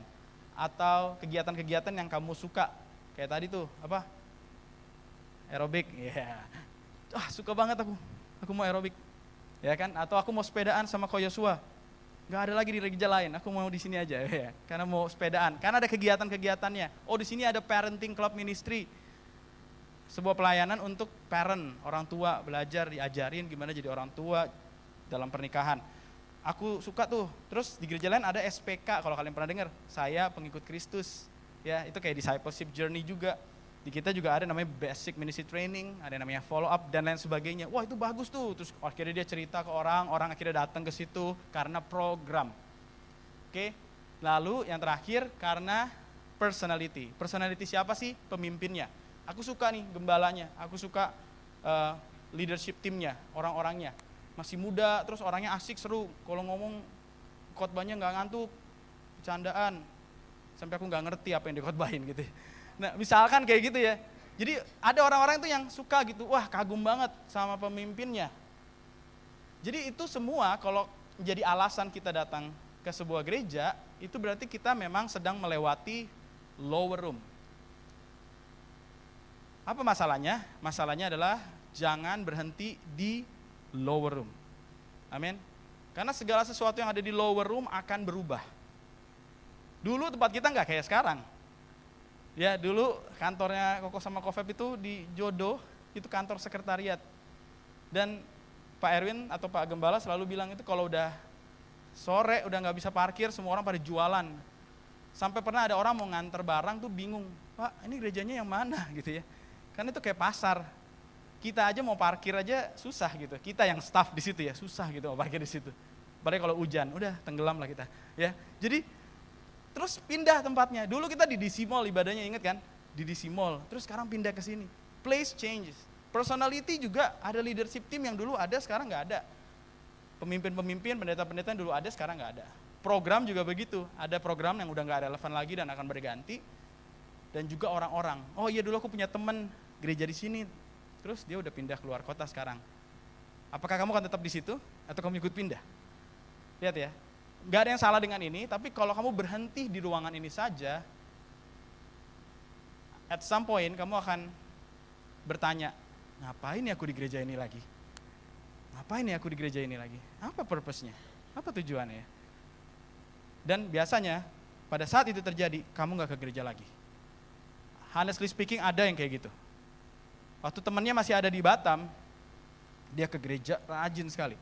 atau kegiatan-kegiatan yang kamu suka. Kayak tadi tuh, apa? Aerobik. Ya. Yeah. Suka banget aku. Aku mau aerobik. Ya kan? Atau aku mau sepedaan sama Ko Yosua. Gak ada lagi di gereja lain, aku mau di sini aja ya, karena mau sepedaan, karena ada kegiatan-kegiatannya. Oh, di sini ada parenting club ministry, sebuah pelayanan untuk parent, orang tua belajar diajarin gimana jadi orang tua dalam pernikahan. Aku suka tuh. Terus di gereja lain ada SPK, kalau kalian pernah dengar, saya pengikut Kristus, ya itu kayak discipleship journey juga. Di kita juga ada namanya basic ministry training, ada namanya follow up dan lain sebagainya. Wah itu bagus tuh, terus akhirnya dia cerita ke orang akhirnya datang ke situ karena program. Oke, lalu yang terakhir karena personality. Personality siapa sih? Pemimpinnya. Aku suka nih gembalanya, aku suka leadership timnya, orang-orangnya. Masih muda, terus orangnya asik, seru. Kalau ngomong khotbahnya nggak ngantuk, bercandaan, sampai aku nggak ngerti apa yang dikhotbahin gitu. Nah, misalkan kayak gitu ya. Jadi ada orang-orang itu yang suka gitu, wah kagum banget sama pemimpinnya. Jadi itu semua kalau jadi alasan kita datang ke sebuah gereja, itu berarti kita memang sedang melewati lower room. Apa masalahnya? Masalahnya adalah jangan berhenti di lower room. Amin. Karena segala sesuatu yang ada di lower room akan berubah. Dulu tempat kita nggak kayak sekarang. Ya dulu kantornya Koko sama Kofeb itu di Jodoh, itu kantor sekretariat. Dan Pak Erwin atau Pak Gembala selalu bilang itu kalau udah sore udah nggak bisa parkir, semua orang pada jualan. Sampai pernah ada orang mau nganter barang tuh bingung, Pak ini gerejanya yang mana gitu ya. Kan itu kayak pasar, kita aja mau parkir aja susah gitu. Kita yang staff di situ ya susah gitu mau parkir di situ. Padahal kalau hujan udah tenggelam lah kita. Ya jadi terus pindah tempatnya. Dulu kita di DC Mall ibadahnya, inget kan? Di DC Mall. Terus sekarang pindah ke sini. Place changes. Personality juga ada leadership team yang dulu ada, sekarang nggak ada. Pemimpin-pemimpin, pendeta-pendeta yang dulu ada, sekarang nggak ada. Program juga begitu. Ada program yang udah nggak relevan lagi dan akan berganti. Dan juga orang-orang. Oh iya dulu aku punya teman gereja di sini. Terus dia udah pindah keluar kota sekarang. Apakah kamu akan tetap di situ atau kamu ikut pindah? Lihat ya. Gak ada yang salah dengan ini, tapi kalau kamu berhenti di ruangan ini saja, at some point kamu akan bertanya, ngapain ya aku di gereja ini lagi? Ngapain ya aku di gereja ini lagi? Apa purpose-nya? Apa tujuannya? Dan biasanya pada saat itu terjadi, kamu gak ke gereja lagi. Honestly speaking ada yang kayak gitu. Waktu temannya masih ada di Batam, dia ke gereja rajin sekali.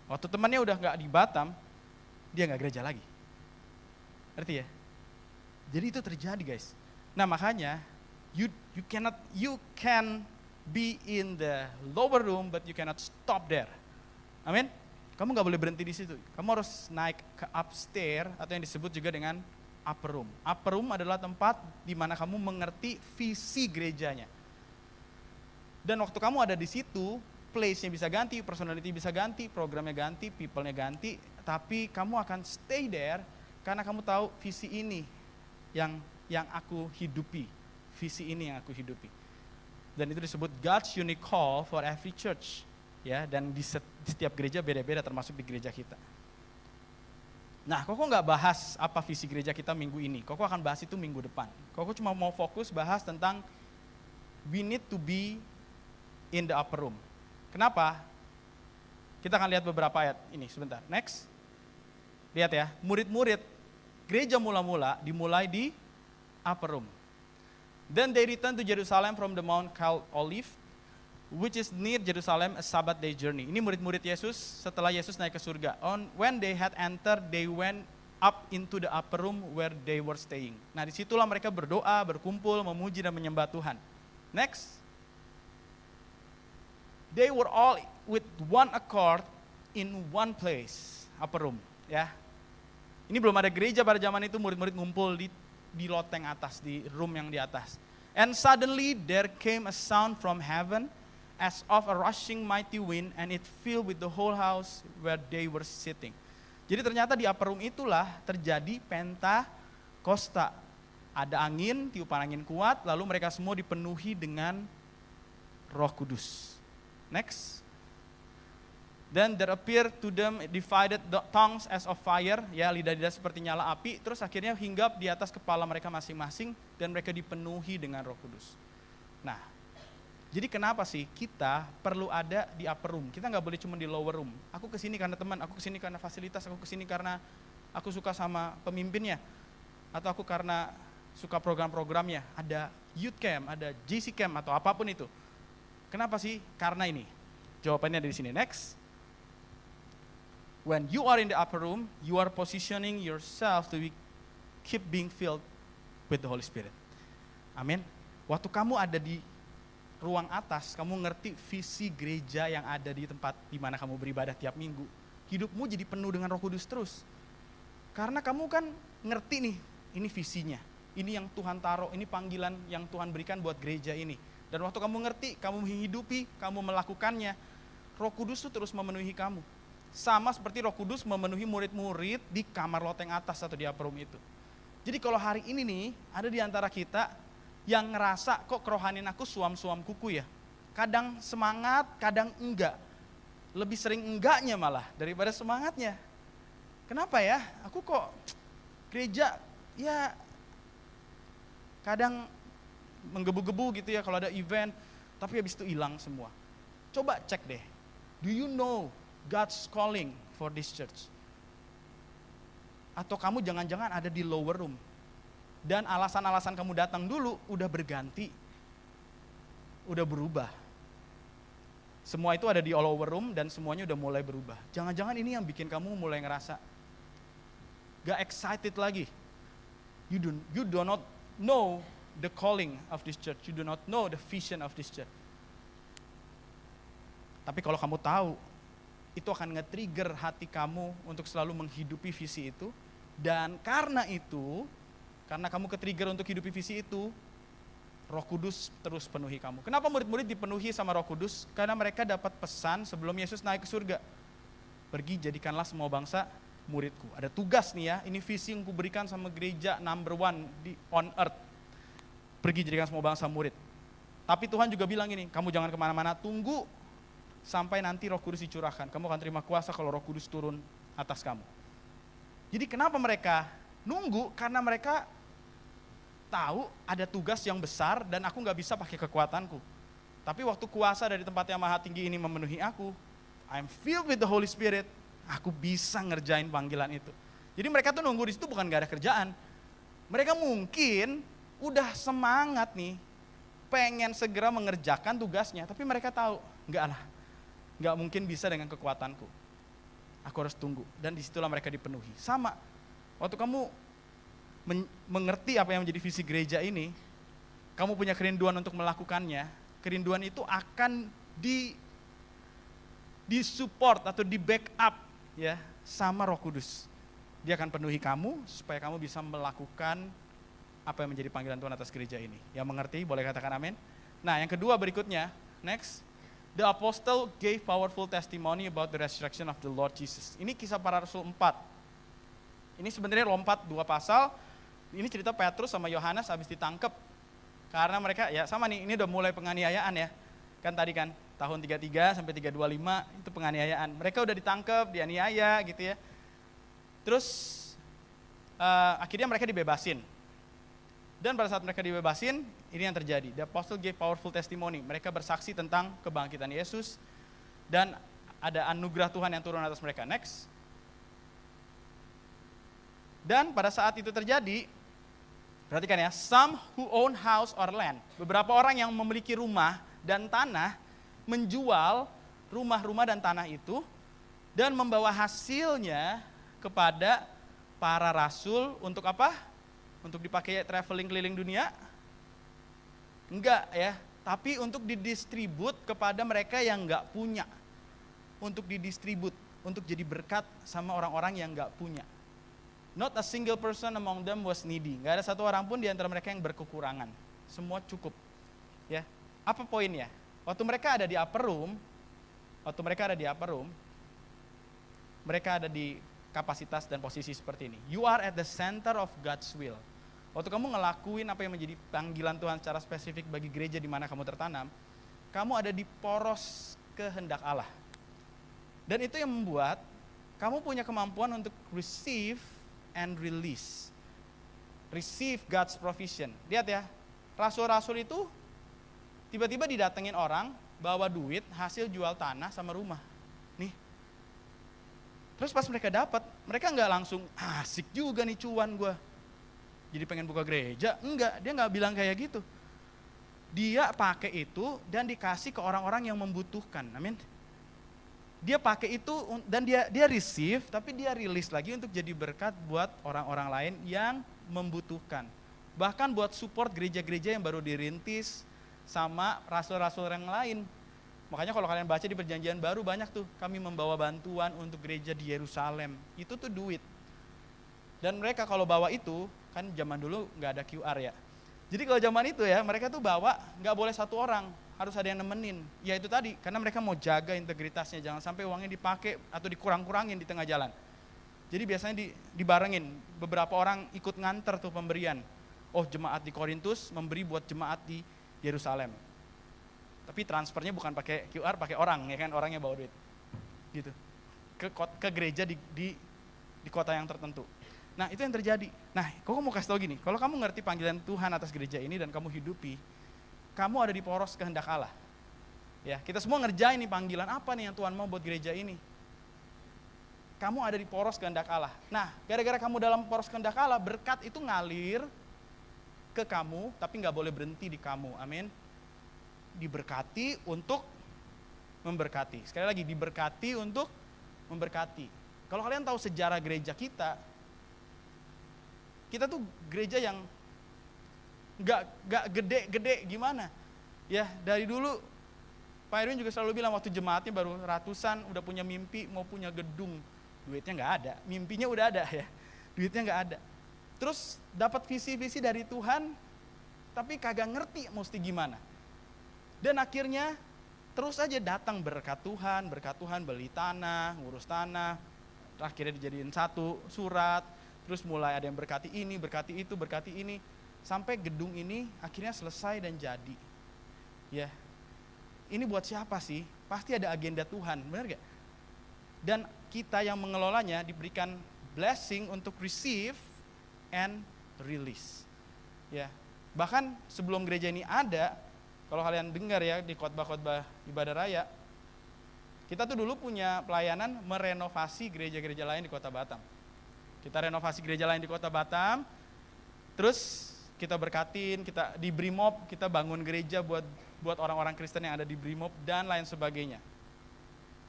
Waktu temannya udah gak di Batam, dia nggak gereja lagi. Ngerti ya? Jadi itu terjadi guys. Nah makanya you can be in the lower room but you cannot stop there. Amin. Kamu nggak boleh berhenti di situ. Kamu harus naik ke upstairs atau yang disebut juga dengan upper room. Upper room adalah tempat di mana kamu mengerti visi gerejanya. Dan waktu kamu ada di situ, place-nya bisa ganti, personality bisa ganti, programnya ganti, people-nya ganti, tapi kamu akan stay there karena kamu tahu visi ini yang aku hidupi, visi ini yang aku hidupi. Dan itu disebut God's unique call for every church, ya. Dan di setiap gereja beda-beda, termasuk di gereja kita. Nah, Koko nggak bahas apa visi gereja kita minggu ini. Koko akan bahas itu minggu depan. Koko cuma mau fokus bahas tentang we need to be in the upper room. Kenapa? Kita akan lihat beberapa ayat ini sebentar. Next. Lihat ya, murid-murid gereja mula-mula dimulai di upper room. Then they returned to Jerusalem from the Mount called Olive, which is near Jerusalem, a Sabbath day journey. Ini murid-murid Yesus setelah Yesus naik ke surga. When they had entered, they went up into the upper room where they were staying. Nah, disitulah mereka berdoa, berkumpul, memuji dan menyembah Tuhan. Next. They were all with one accord in one place, upper room. Ya, ini belum ada gereja pada zaman itu, murid-murid ngumpul di loteng atas, di room yang di atas. And suddenly there came a sound from heaven as of a rushing mighty wind, and it filled with the whole house where they were sitting. Jadi ternyata di upper room itulah terjadi Pentakosta. Ada angin, tiupan angin kuat, lalu mereka semua dipenuhi dengan Roh Kudus. Next. Then there appeared to them divided tongues as of fire, ya lidah-lidah seperti nyala api, terus akhirnya hinggap di atas kepala mereka masing-masing dan mereka dipenuhi dengan Roh Kudus. Nah, jadi kenapa sih kita perlu ada di upper room? Kita nggak boleh cuma di lower room. Aku kesini karena teman, aku kesini karena fasilitas, aku kesini karena aku suka sama pemimpinnya, atau aku karena suka program-programnya. Ada youth camp, ada JC camp atau apapun itu. Kenapa sih? Karena ini. Jawabannya ada di sini. Next. When you are in the upper room, you are positioning yourself to keep being filled with the Holy Spirit. Amin. Waktu kamu ada di ruang atas, kamu ngerti visi gereja yang ada di tempat di mana kamu beribadah tiap minggu. Hidupmu jadi penuh dengan Roh Kudus terus. Karena kamu kan ngerti nih, ini visinya. Ini yang Tuhan taruh, ini panggilan yang Tuhan berikan buat gereja ini. Dan waktu kamu ngerti, kamu menghidupi, kamu melakukannya, Roh Kudus itu terus memenuhi kamu. Sama seperti Roh Kudus memenuhi murid-murid di kamar loteng atas atau di upper room itu. Jadi kalau hari ini nih, ada di antara kita yang ngerasa kok kerohanian aku suam-suam kuku ya. Kadang semangat, kadang enggak. Lebih sering enggaknya malah daripada semangatnya. Kenapa ya? Aku kok gereja ya kadang menggebu-gebu gitu ya kalau ada event, tapi habis itu hilang semua. Coba cek deh. Do you know God's calling for this church? Atau kamu jangan-jangan ada di lower room dan alasan-alasan kamu datang dulu udah berganti, udah berubah. Semua itu ada di lower room dan semuanya udah mulai berubah. Jangan-jangan ini yang bikin kamu mulai ngerasa gak excited lagi. You do not know the calling of this church. You do not know the vision of this church. Tapi kalau kamu tahu, itu akan nge-trigger hati kamu untuk selalu menghidupi visi itu. Dan karena itu, karena kamu ke-trigger untuk hidupi visi itu, Roh Kudus terus penuhi kamu. Kenapa murid-murid dipenuhi sama Roh Kudus? Karena mereka dapat pesan sebelum Yesus naik ke surga. Pergi jadikanlah semua bangsa muridku. Ada tugas nih ya, ini visi yang kuberikan sama gereja number 1 on earth. Pergi jadikan semua bangsa murid. Tapi Tuhan juga bilang ini, kamu jangan kemana-mana, tunggu sampai nanti Roh Kudus dicurahkan. Kamu akan terima kuasa kalau Roh Kudus turun atas kamu. Jadi kenapa mereka nunggu? Karena mereka tahu ada tugas yang besar dan aku gak bisa pakai kekuatanku. Tapi waktu kuasa dari tempat yang maha tinggi ini memenuhi aku, I'm filled with the Holy Spirit, aku bisa ngerjain panggilan itu. Jadi mereka tuh nunggu di situ bukan gak ada kerjaan. Mereka mungkin udah semangat nih, pengen segera mengerjakan tugasnya, tapi mereka tahu, enggak lah, enggak mungkin bisa dengan kekuatanku. Aku harus tunggu, dan disitulah mereka dipenuhi. Sama, waktu kamu mengerti apa yang menjadi visi gereja ini, kamu punya kerinduan untuk melakukannya, kerinduan itu akan disupport atau di backup ya sama Roh Kudus. Dia akan penuhi kamu supaya kamu bisa melakukan apa yang menjadi panggilan Tuhan atas gereja ini. Yang mengerti boleh katakan amin. Nah yang kedua berikutnya, next. The apostle gave powerful testimony about the resurrection of the Lord Jesus. Ini kisah para rasul 4. Ini sebenarnya lompat 2 pasal. Ini cerita Petrus sama Yohanes habis ditangkap. Karena mereka, ya sama nih, ini udah mulai penganiayaan ya. Kan tadi kan, tahun 33 sampai 325 itu penganiayaan. Mereka udah ditangkap, dianiaya gitu ya. Terus akhirnya mereka dibebasin. Dan pada saat mereka dibebasin, ini yang terjadi. The apostle gave powerful testimony. Mereka bersaksi tentang kebangkitan Yesus dan ada anugerah Tuhan yang turun atas mereka. Next. Dan pada saat itu terjadi, perhatikan ya, some who own house or land. Beberapa orang yang memiliki rumah dan tanah menjual rumah-rumah dan tanah itu dan membawa hasilnya kepada para rasul untuk apa? Untuk dipakai traveling keliling dunia? Enggak ya, tapi untuk didistribut kepada mereka yang enggak punya. Untuk didistribut, untuk jadi berkat sama orang-orang yang enggak punya. Not a single person among them was needy. Enggak ada satu orang pun di antara mereka yang berkekurangan. Semua cukup. Ya. Apa poinnya? Waktu mereka ada di upper room, mereka ada di kapasitas dan posisi seperti ini. You are at the center of God's will. Waktu kamu ngelakuin apa yang menjadi panggilan Tuhan secara spesifik bagi gereja di mana kamu tertanam, kamu ada di poros kehendak Allah. Dan itu yang membuat kamu punya kemampuan untuk receive and release. Receive God's provision. Lihat ya, rasul-rasul itu tiba-tiba didatengin orang, bawa duit, hasil jual tanah sama rumah. Nih. Terus pas mereka dapat, mereka nggak langsung, asik juga nih cuan gue. Jadi pengen buka gereja. Enggak, dia nggak bilang kayak gitu. Dia pakai itu dan dikasih ke orang-orang yang membutuhkan. Amin. Dia pakai itu dan dia receive, tapi dia release lagi untuk jadi berkat buat orang-orang lain yang membutuhkan. Bahkan buat support gereja-gereja yang baru dirintis sama rasul-rasul yang lain. Makanya kalau kalian baca di perjanjian baru banyak tuh, kami membawa bantuan untuk gereja di Yerusalem. Itu tuh duit. Dan mereka kalau bawa itu, kan zaman dulu nggak ada QR ya. Jadi kalau zaman itu ya, mereka tuh bawa nggak boleh satu orang, harus ada yang nemenin. Ya itu tadi, karena mereka mau jaga integritasnya, jangan sampai uangnya dipakai atau dikurang-kurangin di tengah jalan. Jadi biasanya dibarengin, beberapa orang ikut nganter tuh pemberian. Oh, jemaat di Korintus memberi buat jemaat di Yerusalem. Tapi transfernya bukan pakai QR, pakai orang, ya kan, orangnya bawa duit. Gitu. Ke gereja di kota yang tertentu. Nah, itu yang terjadi. Nah, kok mau kasih tau gini, kalau kamu ngerti panggilan Tuhan atas gereja ini dan kamu hidupi, kamu ada di poros kehendak Allah. Ya, kita semua ngerjain nih panggilan apa nih yang Tuhan mau buat gereja ini. Kamu ada di poros kehendak Allah. Nah, gara-gara kamu dalam poros kehendak Allah, berkat itu ngalir ke kamu, tapi nggak boleh berhenti di kamu. Amin. Diberkati untuk memberkati. Sekali lagi, diberkati untuk memberkati. Kalau kalian tahu sejarah gereja kita tuh gereja yang nggak gede-gede gimana. Ya, dari dulu Pak Erwin juga selalu bilang waktu jemaatnya baru ratusan, udah punya mimpi mau punya gedung. Duitnya nggak ada, mimpinya udah ada ya, duitnya nggak ada. Terus dapat visi-visi dari Tuhan, tapi kagak ngerti mesti gimana. Dan akhirnya terus aja datang berkat Tuhan beli tanah, ngurus tanah, akhirnya dijadiin satu surat, terus mulai ada yang berkati ini, berkati itu, berkati ini, sampai gedung ini akhirnya selesai dan jadi. Ya, ini buat siapa sih? Pasti ada agenda Tuhan, benar gak? Dan kita yang mengelolanya diberikan blessing untuk receive and release. Ya, bahkan sebelum gereja ini ada, kalau kalian dengar ya di khotbah-khotbah ibadah raya, kita tuh dulu punya pelayanan merenovasi gereja-gereja lain di Kota Batam. Kita renovasi gereja lain di Kota Batam, terus kita berkatin, kita di Brimob, kita bangun gereja buat orang-orang Kristen yang ada di Brimob dan lain sebagainya.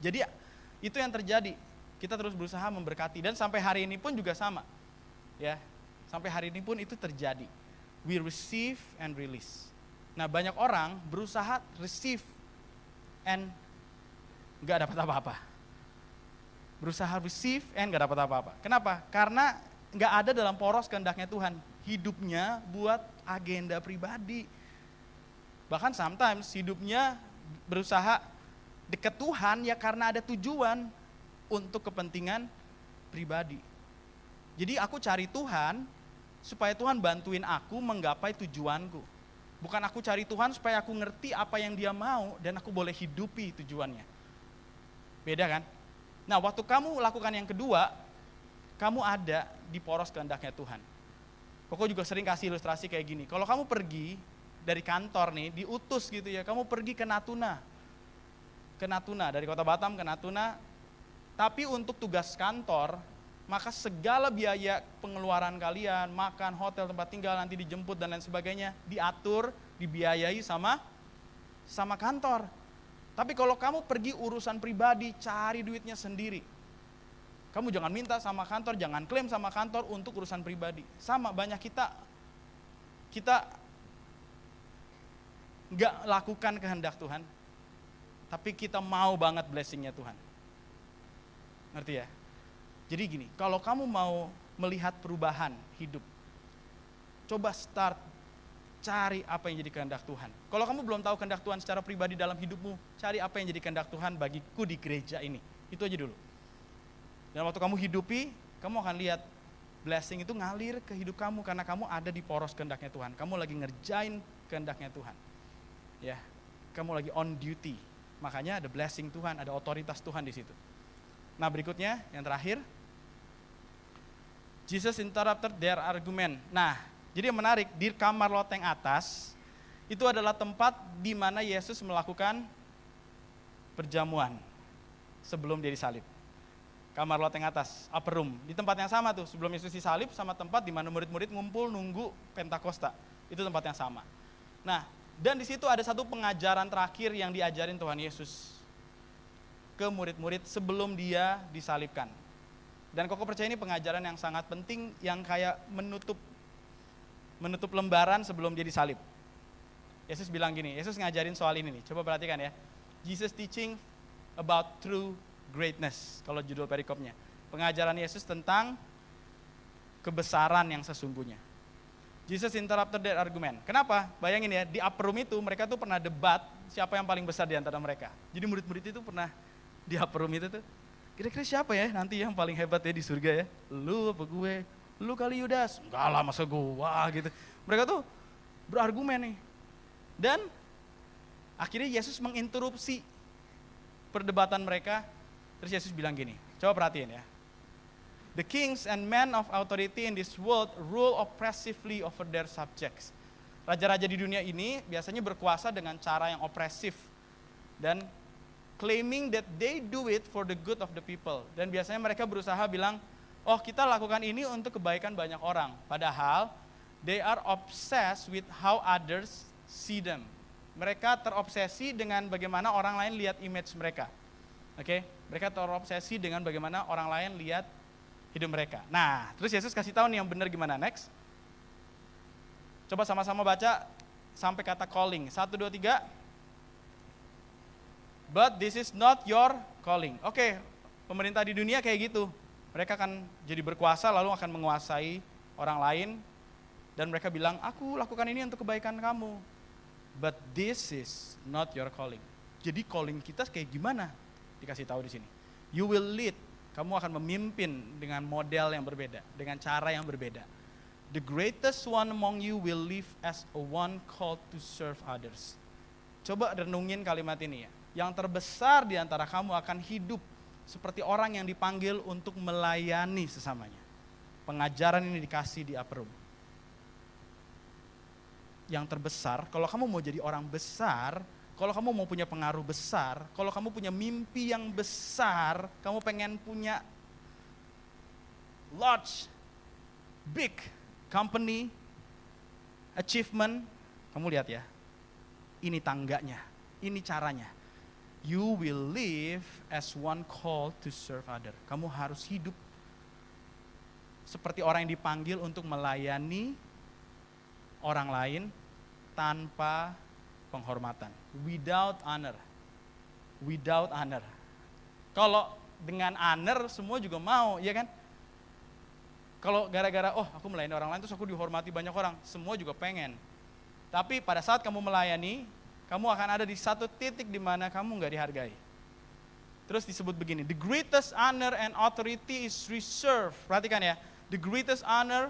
Jadi itu yang terjadi, kita terus berusaha memberkati dan sampai hari ini pun juga sama. Ya, sampai hari ini pun itu terjadi. We receive and release. Nah, banyak orang berusaha receive and nggak dapat apa-apa. Berusaha receive and gak dapat apa-apa. Kenapa? Karena gak ada dalam poros kehendaknya Tuhan. Hidupnya buat agenda pribadi. Bahkan sometimes hidupnya berusaha deket Tuhan ya karena ada tujuan untuk kepentingan pribadi. Jadi aku cari Tuhan supaya Tuhan bantuin aku menggapai tujuanku. Bukan aku cari Tuhan supaya aku ngerti apa yang Dia mau dan aku boleh hidupi tujuannya. Beda kan? Nah, waktu kamu lakukan yang kedua, kamu ada di poros kehendaknya Tuhan. Koko juga sering kasih ilustrasi kayak gini. Kalau kamu pergi dari kantor nih, diutus gitu ya, kamu pergi ke Natuna. Ke Natuna, dari kota Batam ke Natuna. Tapi untuk tugas kantor, maka segala biaya pengeluaran kalian, makan, hotel, tempat tinggal, nanti dijemput dan lain sebagainya, diatur, dibiayai sama kantor. Tapi kalau kamu pergi urusan pribadi, cari duitnya sendiri. Kamu jangan minta sama kantor, jangan klaim sama kantor untuk urusan pribadi. Sama banyak kita nggak lakukan kehendak Tuhan, tapi kita mau banget blessingnya Tuhan. Ngerti ya? Jadi gini, kalau kamu mau melihat perubahan hidup, coba start cari apa yang jadi kehendak Tuhan. Kalau kamu belum tahu kehendak Tuhan secara pribadi dalam hidupmu, cari apa yang jadi kehendak Tuhan bagiku di gereja ini. Itu aja dulu. Dan waktu kamu hidupi, kamu akan lihat blessing itu ngalir ke hidup kamu karena kamu ada di poros kehendaknya Tuhan. Kamu lagi ngerjain kehendaknya Tuhan. Ya, kamu lagi on duty. Makanya ada blessing Tuhan, ada otoritas Tuhan di situ. Nah, berikutnya yang terakhir. Jesus interrupted their argument. Nah, jadi yang menarik, di kamar loteng atas itu adalah tempat di mana Yesus melakukan perjamuan sebelum dia disalib. Kamar loteng atas, upper room, di tempat yang sama tuh, sebelum Yesus disalib sama tempat di mana murid-murid ngumpul nunggu Pentakosta. Itu tempat yang sama. Nah, dan di situ ada satu pengajaran terakhir yang diajarin Tuhan Yesus ke murid-murid sebelum dia disalibkan. Dan Koko percaya ini pengajaran yang sangat penting yang kayak menutup lembaran sebelum dia disalib. Yesus bilang gini, Yesus ngajarin soal ini nih, coba perhatikan ya. Jesus teaching about true greatness, kalau judul perikopnya. Pengajaran Yesus tentang kebesaran yang sesungguhnya. Jesus interrupted their argument. Kenapa? Bayangin ya, di upper room itu mereka tuh pernah debat siapa yang paling besar di antara mereka. Jadi murid-murid itu pernah di upper room itu tuh, kira-kira siapa ya nanti yang paling hebat ya di surga ya? Lu apa gue? Lu kali Yudas? Enggak lah, masa gua gitu. Mereka tuh berargumen nih. Dan akhirnya Yesus menginterupsi perdebatan mereka. Terus Yesus bilang gini, coba perhatiin ya. The kings and men of authority in this world rule oppressively over their subjects. Raja-raja di dunia ini biasanya berkuasa dengan cara yang opresif dan claiming that they do it for the good of the people. Dan biasanya mereka berusaha bilang, oh kita lakukan ini untuk kebaikan banyak orang. Padahal they are obsessed with how others see them. Mereka terobsesi dengan bagaimana orang lain lihat image mereka. Oke, mereka terobsesi dengan bagaimana orang lain lihat hidup mereka. Nah, terus Yesus kasih tahu nih yang benar gimana, next. Coba sama-sama baca sampai kata calling. 1, 2, 3. But this is not your calling. Oke, pemerintah di dunia kayak gitu. Mereka akan jadi berkuasa lalu akan menguasai orang lain. Dan mereka bilang, aku lakukan ini untuk kebaikan kamu. But this is not your calling. Jadi calling kita kayak gimana? Dikasih tahu di sini. You will lead. Kamu akan memimpin dengan model yang berbeda, dengan cara yang berbeda. The greatest one among you will live as a one called to serve others. Coba renungin kalimat ini ya. Yang terbesar di antara kamu akan hidup seperti orang yang dipanggil untuk melayani sesamanya. Pengajaran ini dikasih di upper room. Yang terbesar, kalau kamu mau jadi orang besar, kalau kamu mau punya pengaruh besar, kalau kamu punya mimpi yang besar, kamu pengen punya large, big company, achievement, kamu lihat ya, ini tangganya, ini caranya. You will live as one called to serve other. Kamu harus hidup seperti orang yang dipanggil untuk melayani orang lain tanpa penghormatan, without honor. Without honor. Kalau dengan honor semua juga mau, ya kan? Kalau gara-gara, oh aku melayani orang lain terus aku dihormati banyak orang, semua juga pengen. Tapi pada saat kamu melayani, kamu akan ada di satu titik di mana kamu nggak dihargai. Terus disebut begini, the greatest honor and authority is reserved. Perhatikan ya, the greatest honor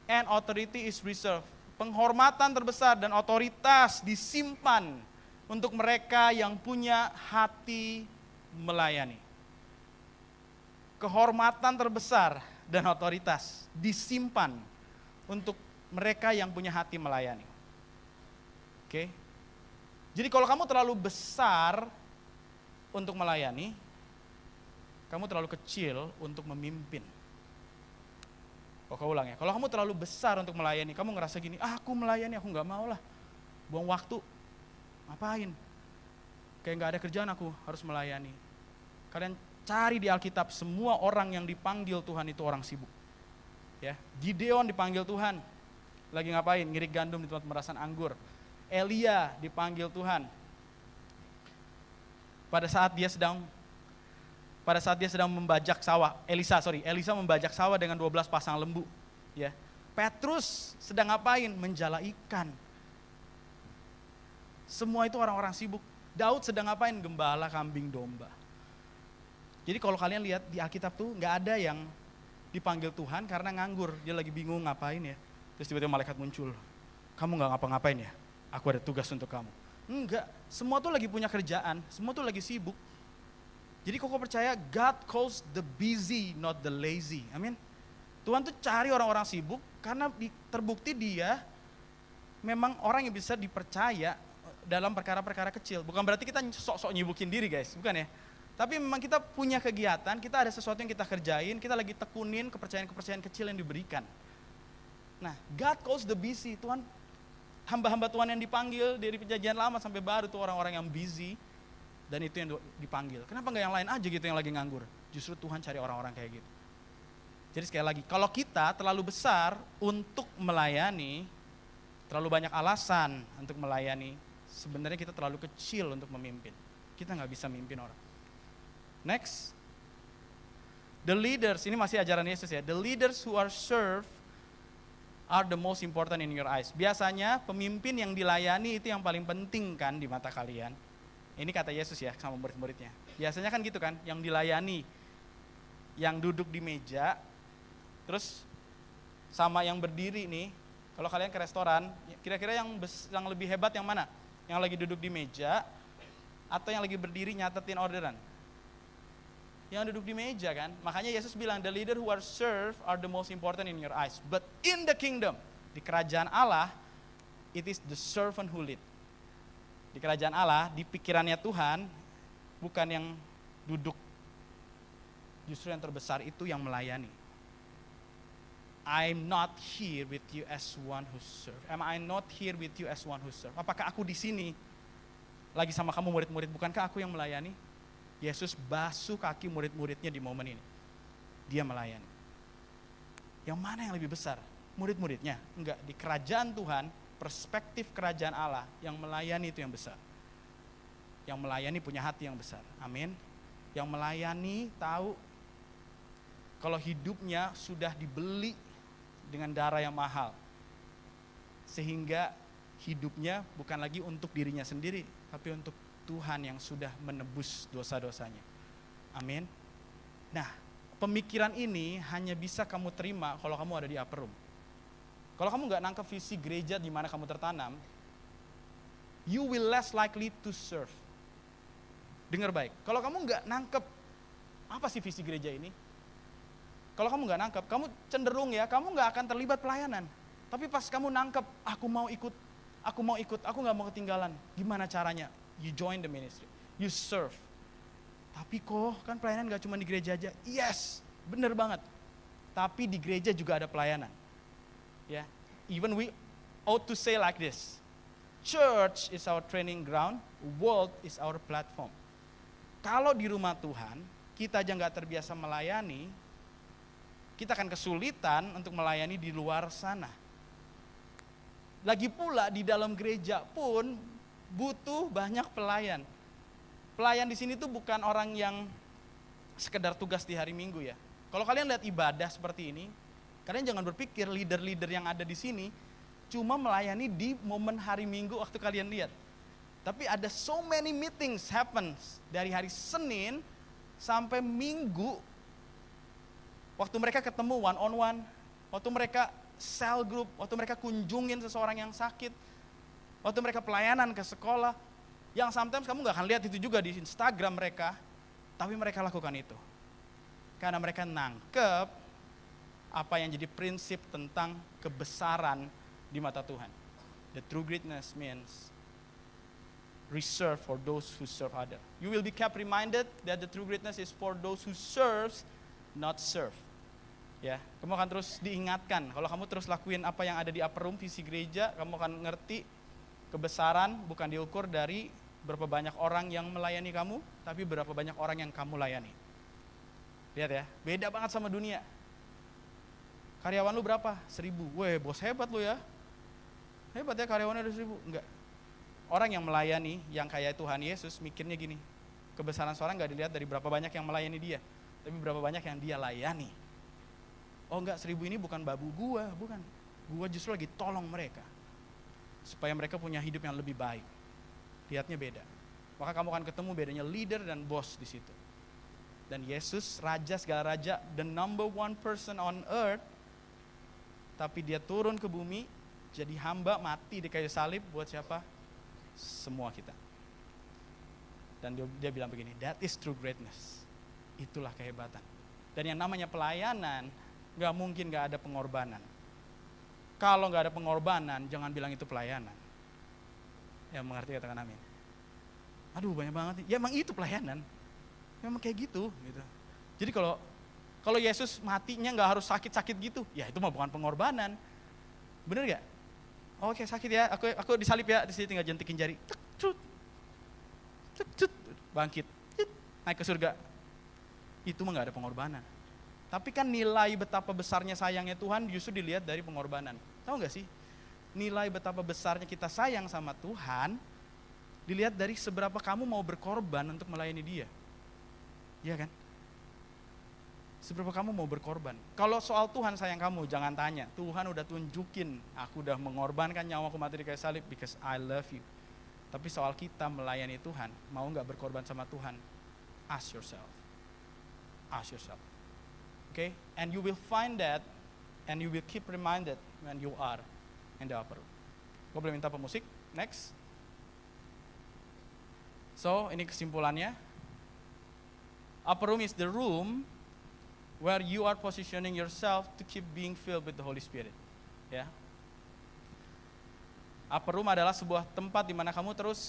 and authority is reserved. Penghormatan terbesar dan otoritas disimpan untuk mereka yang punya hati melayani. Kehormatan terbesar dan otoritas disimpan untuk mereka yang punya hati melayani. Oke? Jadi kalau kamu terlalu besar untuk melayani, kamu terlalu kecil untuk memimpin. Kau ulang ya, kalau kamu terlalu besar untuk melayani, kamu ngerasa gini, aku melayani, aku nggak mau lah, buang waktu, ngapain? Kayak nggak ada kerjaan, aku harus melayani. Kalian cari di Alkitab, semua orang yang dipanggil Tuhan itu orang sibuk. Ya, Gideon dipanggil Tuhan, lagi ngapain? Ngirik gandum di tempat pemerasan anggur. Elia dipanggil Tuhan, pada saat dia sedang membajak sawah. Elisa membajak sawah dengan 12 pasang lembu. Ya, Petrus sedang ngapain? Menjala ikan. Semua itu orang-orang sibuk. Daud sedang ngapain? Gembala kambing domba. Jadi kalau kalian lihat di Alkitab tuh nggak ada yang dipanggil Tuhan karena nganggur. Dia lagi bingung ngapain ya. Terus tiba-tiba malaikat muncul. Kamu nggak ngapa-ngapain ya? Aku ada tugas untuk kamu. Enggak, semua tuh lagi punya kerjaan, semua tuh lagi sibuk. Jadi kok percaya God calls the busy, not the lazy. Amin. Tuhan tuh cari orang-orang sibuk karena terbukti dia memang orang yang bisa dipercaya dalam perkara-perkara kecil. Bukan berarti kita sok-sok nyibukin diri guys, bukan ya. Tapi memang kita punya kegiatan, kita ada sesuatu yang kita kerjain, kita lagi tekunin kepercayaan-kepercayaan kecil yang diberikan. Nah, God calls the busy. Tuhan, hamba-hamba Tuhan yang dipanggil dari perjanjian lama sampai baru tuh orang-orang yang busy, dan itu yang dipanggil. Kenapa nggak yang lain aja gitu yang lagi nganggur? Justru Tuhan cari orang-orang kayak gitu. Jadi sekali lagi, kalau kita terlalu besar untuk melayani, terlalu banyak alasan untuk melayani, sebenarnya kita terlalu kecil untuk memimpin. Kita nggak bisa mimpin orang. Next, the leaders, ini masih ajaran Yesus ya, the leaders who are served are the most important in your eyes. Biasanya pemimpin yang dilayani itu yang paling penting kan di mata kalian. Ini kata Yesus ya sama murid-muridnya. Biasanya kan gitu kan, yang dilayani, yang duduk di meja, terus sama yang berdiri nih. Kalau kalian ke restoran, kira-kira yang lebih hebat yang mana? Yang lagi duduk di meja atau yang lagi berdiri nyatetin orderan? Yang duduk di meja kan. Makanya Yesus bilang, the leader who are served are the most important in your eyes. But in the kingdom, di kerajaan Allah, it is the servant who lead. Di kerajaan Allah, di pikirannya Tuhan, bukan yang duduk. Justru yang terbesar itu yang melayani. I'm not here with you as one who serve. Am I not here with you as one who serve? Apakah aku di sini lagi sama kamu murid-murid? Bukankah aku yang melayani? Yesus basuh kaki murid-muridnya di momen ini. Dia melayani. Yang mana yang lebih besar? Murid-muridnya? Enggak, di kerajaan Tuhan, perspektif kerajaan Allah, yang melayani itu yang besar. Yang melayani punya hati yang besar. Amin. Yang melayani tahu kalau hidupnya sudah dibeli dengan darah yang mahal. Sehingga hidupnya bukan lagi untuk dirinya sendiri, tapi untuk Tuhan yang sudah menebus dosa-dosanya. Amin. Nah, pemikiran ini hanya bisa kamu terima kalau kamu ada di upper room. Kalau kamu nggak nangkep visi gereja di mana kamu tertanam, you will less likely to serve. Dengar baik, kalau kamu nggak nangkep apa sih visi gereja ini, kalau kamu nggak nangkep, kamu cenderung ya, kamu nggak akan terlibat pelayanan. Tapi pas kamu nangkep, aku mau ikut, aku nggak mau ketinggalan. Gimana caranya? You join the ministry, you serve. Tapi kok kan pelayanan gak cuma di gereja aja. Yes, bener banget. Tapi di gereja juga ada pelayanan. Ya, even we ought to say like this. Church is our training ground, world is our platform. Kalau di rumah Tuhan, kita aja gak terbiasa melayani, kita akan kesulitan untuk melayani di luar sana. Lagi pula di dalam gereja pun butuh banyak pelayan. Pelayan di sini tuh bukan orang yang sekedar tugas di hari Minggu ya. Kalau kalian lihat ibadah seperti ini, kalian jangan berpikir leader-leader yang ada di sini cuma melayani di momen hari Minggu waktu kalian lihat. Tapi ada so many meetings happens dari hari Senin sampai Minggu. Waktu mereka ketemu one on one, waktu mereka cell group, waktu mereka kunjungin seseorang yang sakit, waktu mereka pelayanan ke sekolah, yang sometimes kamu gak akan lihat itu juga di Instagram mereka, tapi mereka lakukan itu. Karena mereka nangkep apa yang jadi prinsip tentang kebesaran di mata Tuhan. The true greatness means reserved for those who serve other. You will be kept reminded that the true greatness is for those who serves, not serve. Ya, kamu akan terus diingatkan. Kalau kamu terus lakuin apa yang ada di upper room visi gereja, kamu akan ngerti kebesaran bukan diukur dari berapa banyak orang yang melayani kamu, tapi berapa banyak orang yang kamu layani. Lihat ya, beda banget sama dunia. Karyawan lu berapa? 1.000. Weh, bos hebat lu ya. Hebat ya karyawannya ada 1.000. Enggak. Orang yang melayani, yang kayak Tuhan Yesus mikirnya gini, kebesaran seorang gak dilihat dari berapa banyak yang melayani dia, tapi berapa banyak yang dia layani. Oh enggak, 1.000 ini bukan babu gua, bukan. Gua justru lagi tolong mereka, supaya mereka punya hidup yang lebih baik. Lihatnya beda. Maka kamu akan ketemu bedanya leader dan bos di situ. Dan Yesus, raja segala raja, the number one person on earth, tapi dia turun ke bumi, jadi hamba, mati di kayu salib buat siapa? Semua kita. Dan dia bilang begini, that is true greatness. Itulah kehebatan. Dan yang namanya pelayanan, gak mungkin gak ada pengorbanan. Kalau gak ada pengorbanan, jangan bilang itu pelayanan. Yang mengerti katakan amin. Aduh banyak banget nih. Ya emang itu pelayanan. Memang kayak gitu. Jadi kalau Yesus matinya gak harus sakit-sakit gitu, ya itu mah bukan pengorbanan. Bener gak? Oke sakit ya, aku disalib ya, di sini tinggal jentikin jari, bangkit, naik ke surga. Itu mah nggak ada pengorbanan. Tapi kan nilai betapa besarnya sayangnya Tuhan justru dilihat dari pengorbanan. Tahu nggak sih? Nilai betapa besarnya kita sayang sama Tuhan dilihat dari seberapa kamu mau berkorban untuk melayani Dia. Iya kan? Seberapa kamu mau berkorban. Kalau soal Tuhan sayang kamu, jangan tanya. Tuhan udah tunjukin, aku udah mengorbankan nyawaku mati di kayu salib because I love you. Tapi soal kita melayani Tuhan, mau gak berkorban sama Tuhan? Ask yourself. Ask yourself. Okay? And you will find that, and you will keep reminded when you are in the upper room. Gue boleh minta pemusik? Next. So, ini kesimpulannya. Upper room is the room where you are positioning yourself to keep being filled with the Holy Spirit. Ya. Upper room adalah sebuah tempat di mana kamu terus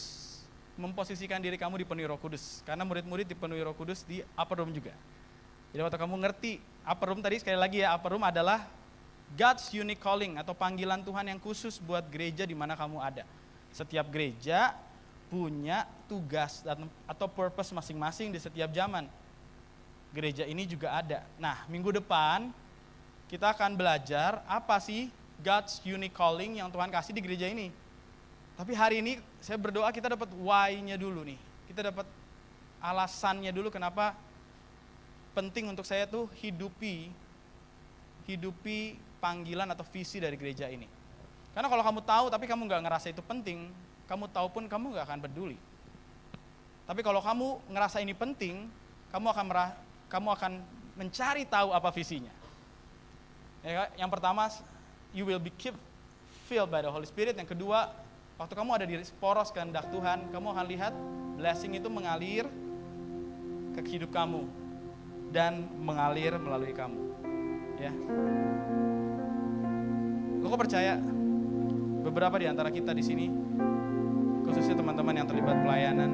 memposisikan diri kamu dipenuhi Roh Kudus. Karena murid-murid dipenuhi Roh Kudus di upper room juga. Jadi waktu kamu ngerti, upper room tadi sekali lagi ya, upper room adalah God's unique calling atau panggilan Tuhan yang khusus buat gereja di mana kamu ada. Setiap gereja punya tugas atau purpose masing-masing di setiap zaman. Gereja ini juga ada. Nah, minggu depan kita akan belajar apa sih God's unique calling yang Tuhan kasih di gereja ini. Tapi hari ini saya berdoa kita dapat why-nya dulu nih. Kita dapat alasannya dulu kenapa penting untuk saya tuh hidupi panggilan atau visi dari gereja ini. Karena kalau kamu tahu tapi kamu nggak ngerasa itu penting, kamu tahu pun kamu nggak akan peduli. Tapi kalau kamu ngerasa ini penting, kamu akan mencari tahu apa visinya. Ya, yang pertama, you will be keep filled by the Holy Spirit. Yang kedua, waktu kamu ada di poros kehendak Tuhan, kamu akan lihat blessing itu mengalir ke hidup kamu dan mengalir melalui kamu. Ya, aku percaya beberapa di antara kita di sini, khususnya teman-teman yang terlibat pelayanan,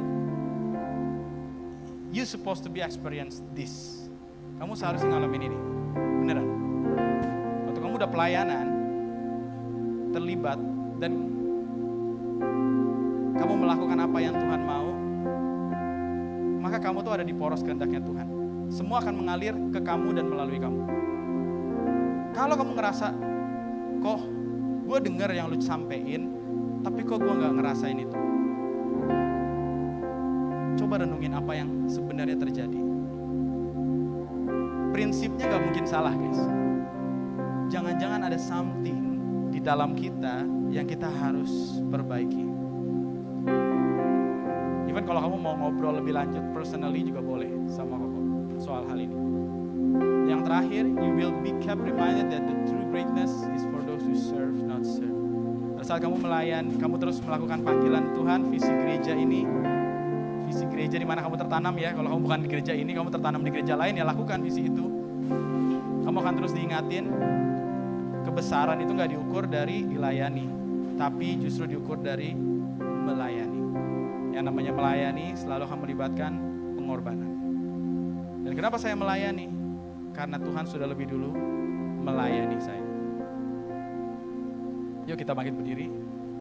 you supposed to be experience this. Kamu seharusnya ngalamin ini. Beneran. Waktu kamu udah pelayanan, terlibat, dan kamu melakukan apa yang Tuhan mau, maka kamu tuh ada di poros kehendaknya Tuhan. Semua akan mengalir ke kamu dan melalui kamu. Kalau kamu ngerasa, kok gue denger yang lu sampein, tapi kok gue gak ngerasain itu. Coba renungin apa yang sebenarnya terjadi. Prinsipnya gak mungkin salah guys. Jangan-jangan ada something di dalam kita yang kita harus perbaiki. Even kalau kamu mau ngobrol lebih lanjut, personally juga boleh sama Koko soal hal ini. Yang terakhir, you will be kept reminded that the true greatness is for those who serve, not serve. Pada saat kamu melayani, kamu terus melakukan panggilan Tuhan, visi gereja ini, visi gereja di mana kamu tertanam ya. Kalau kamu bukan di gereja ini, kamu tertanam di gereja lain, ya lakukan visi itu. Kamu akan terus diingatin, kebesaran itu gak diukur dari dilayani, tapi justru diukur dari melayani. Yang namanya melayani selalu akan melibatkan pengorbanan. Dan kenapa saya melayani? Karena Tuhan sudah lebih dulu melayani saya. Yuk kita bangkit berdiri.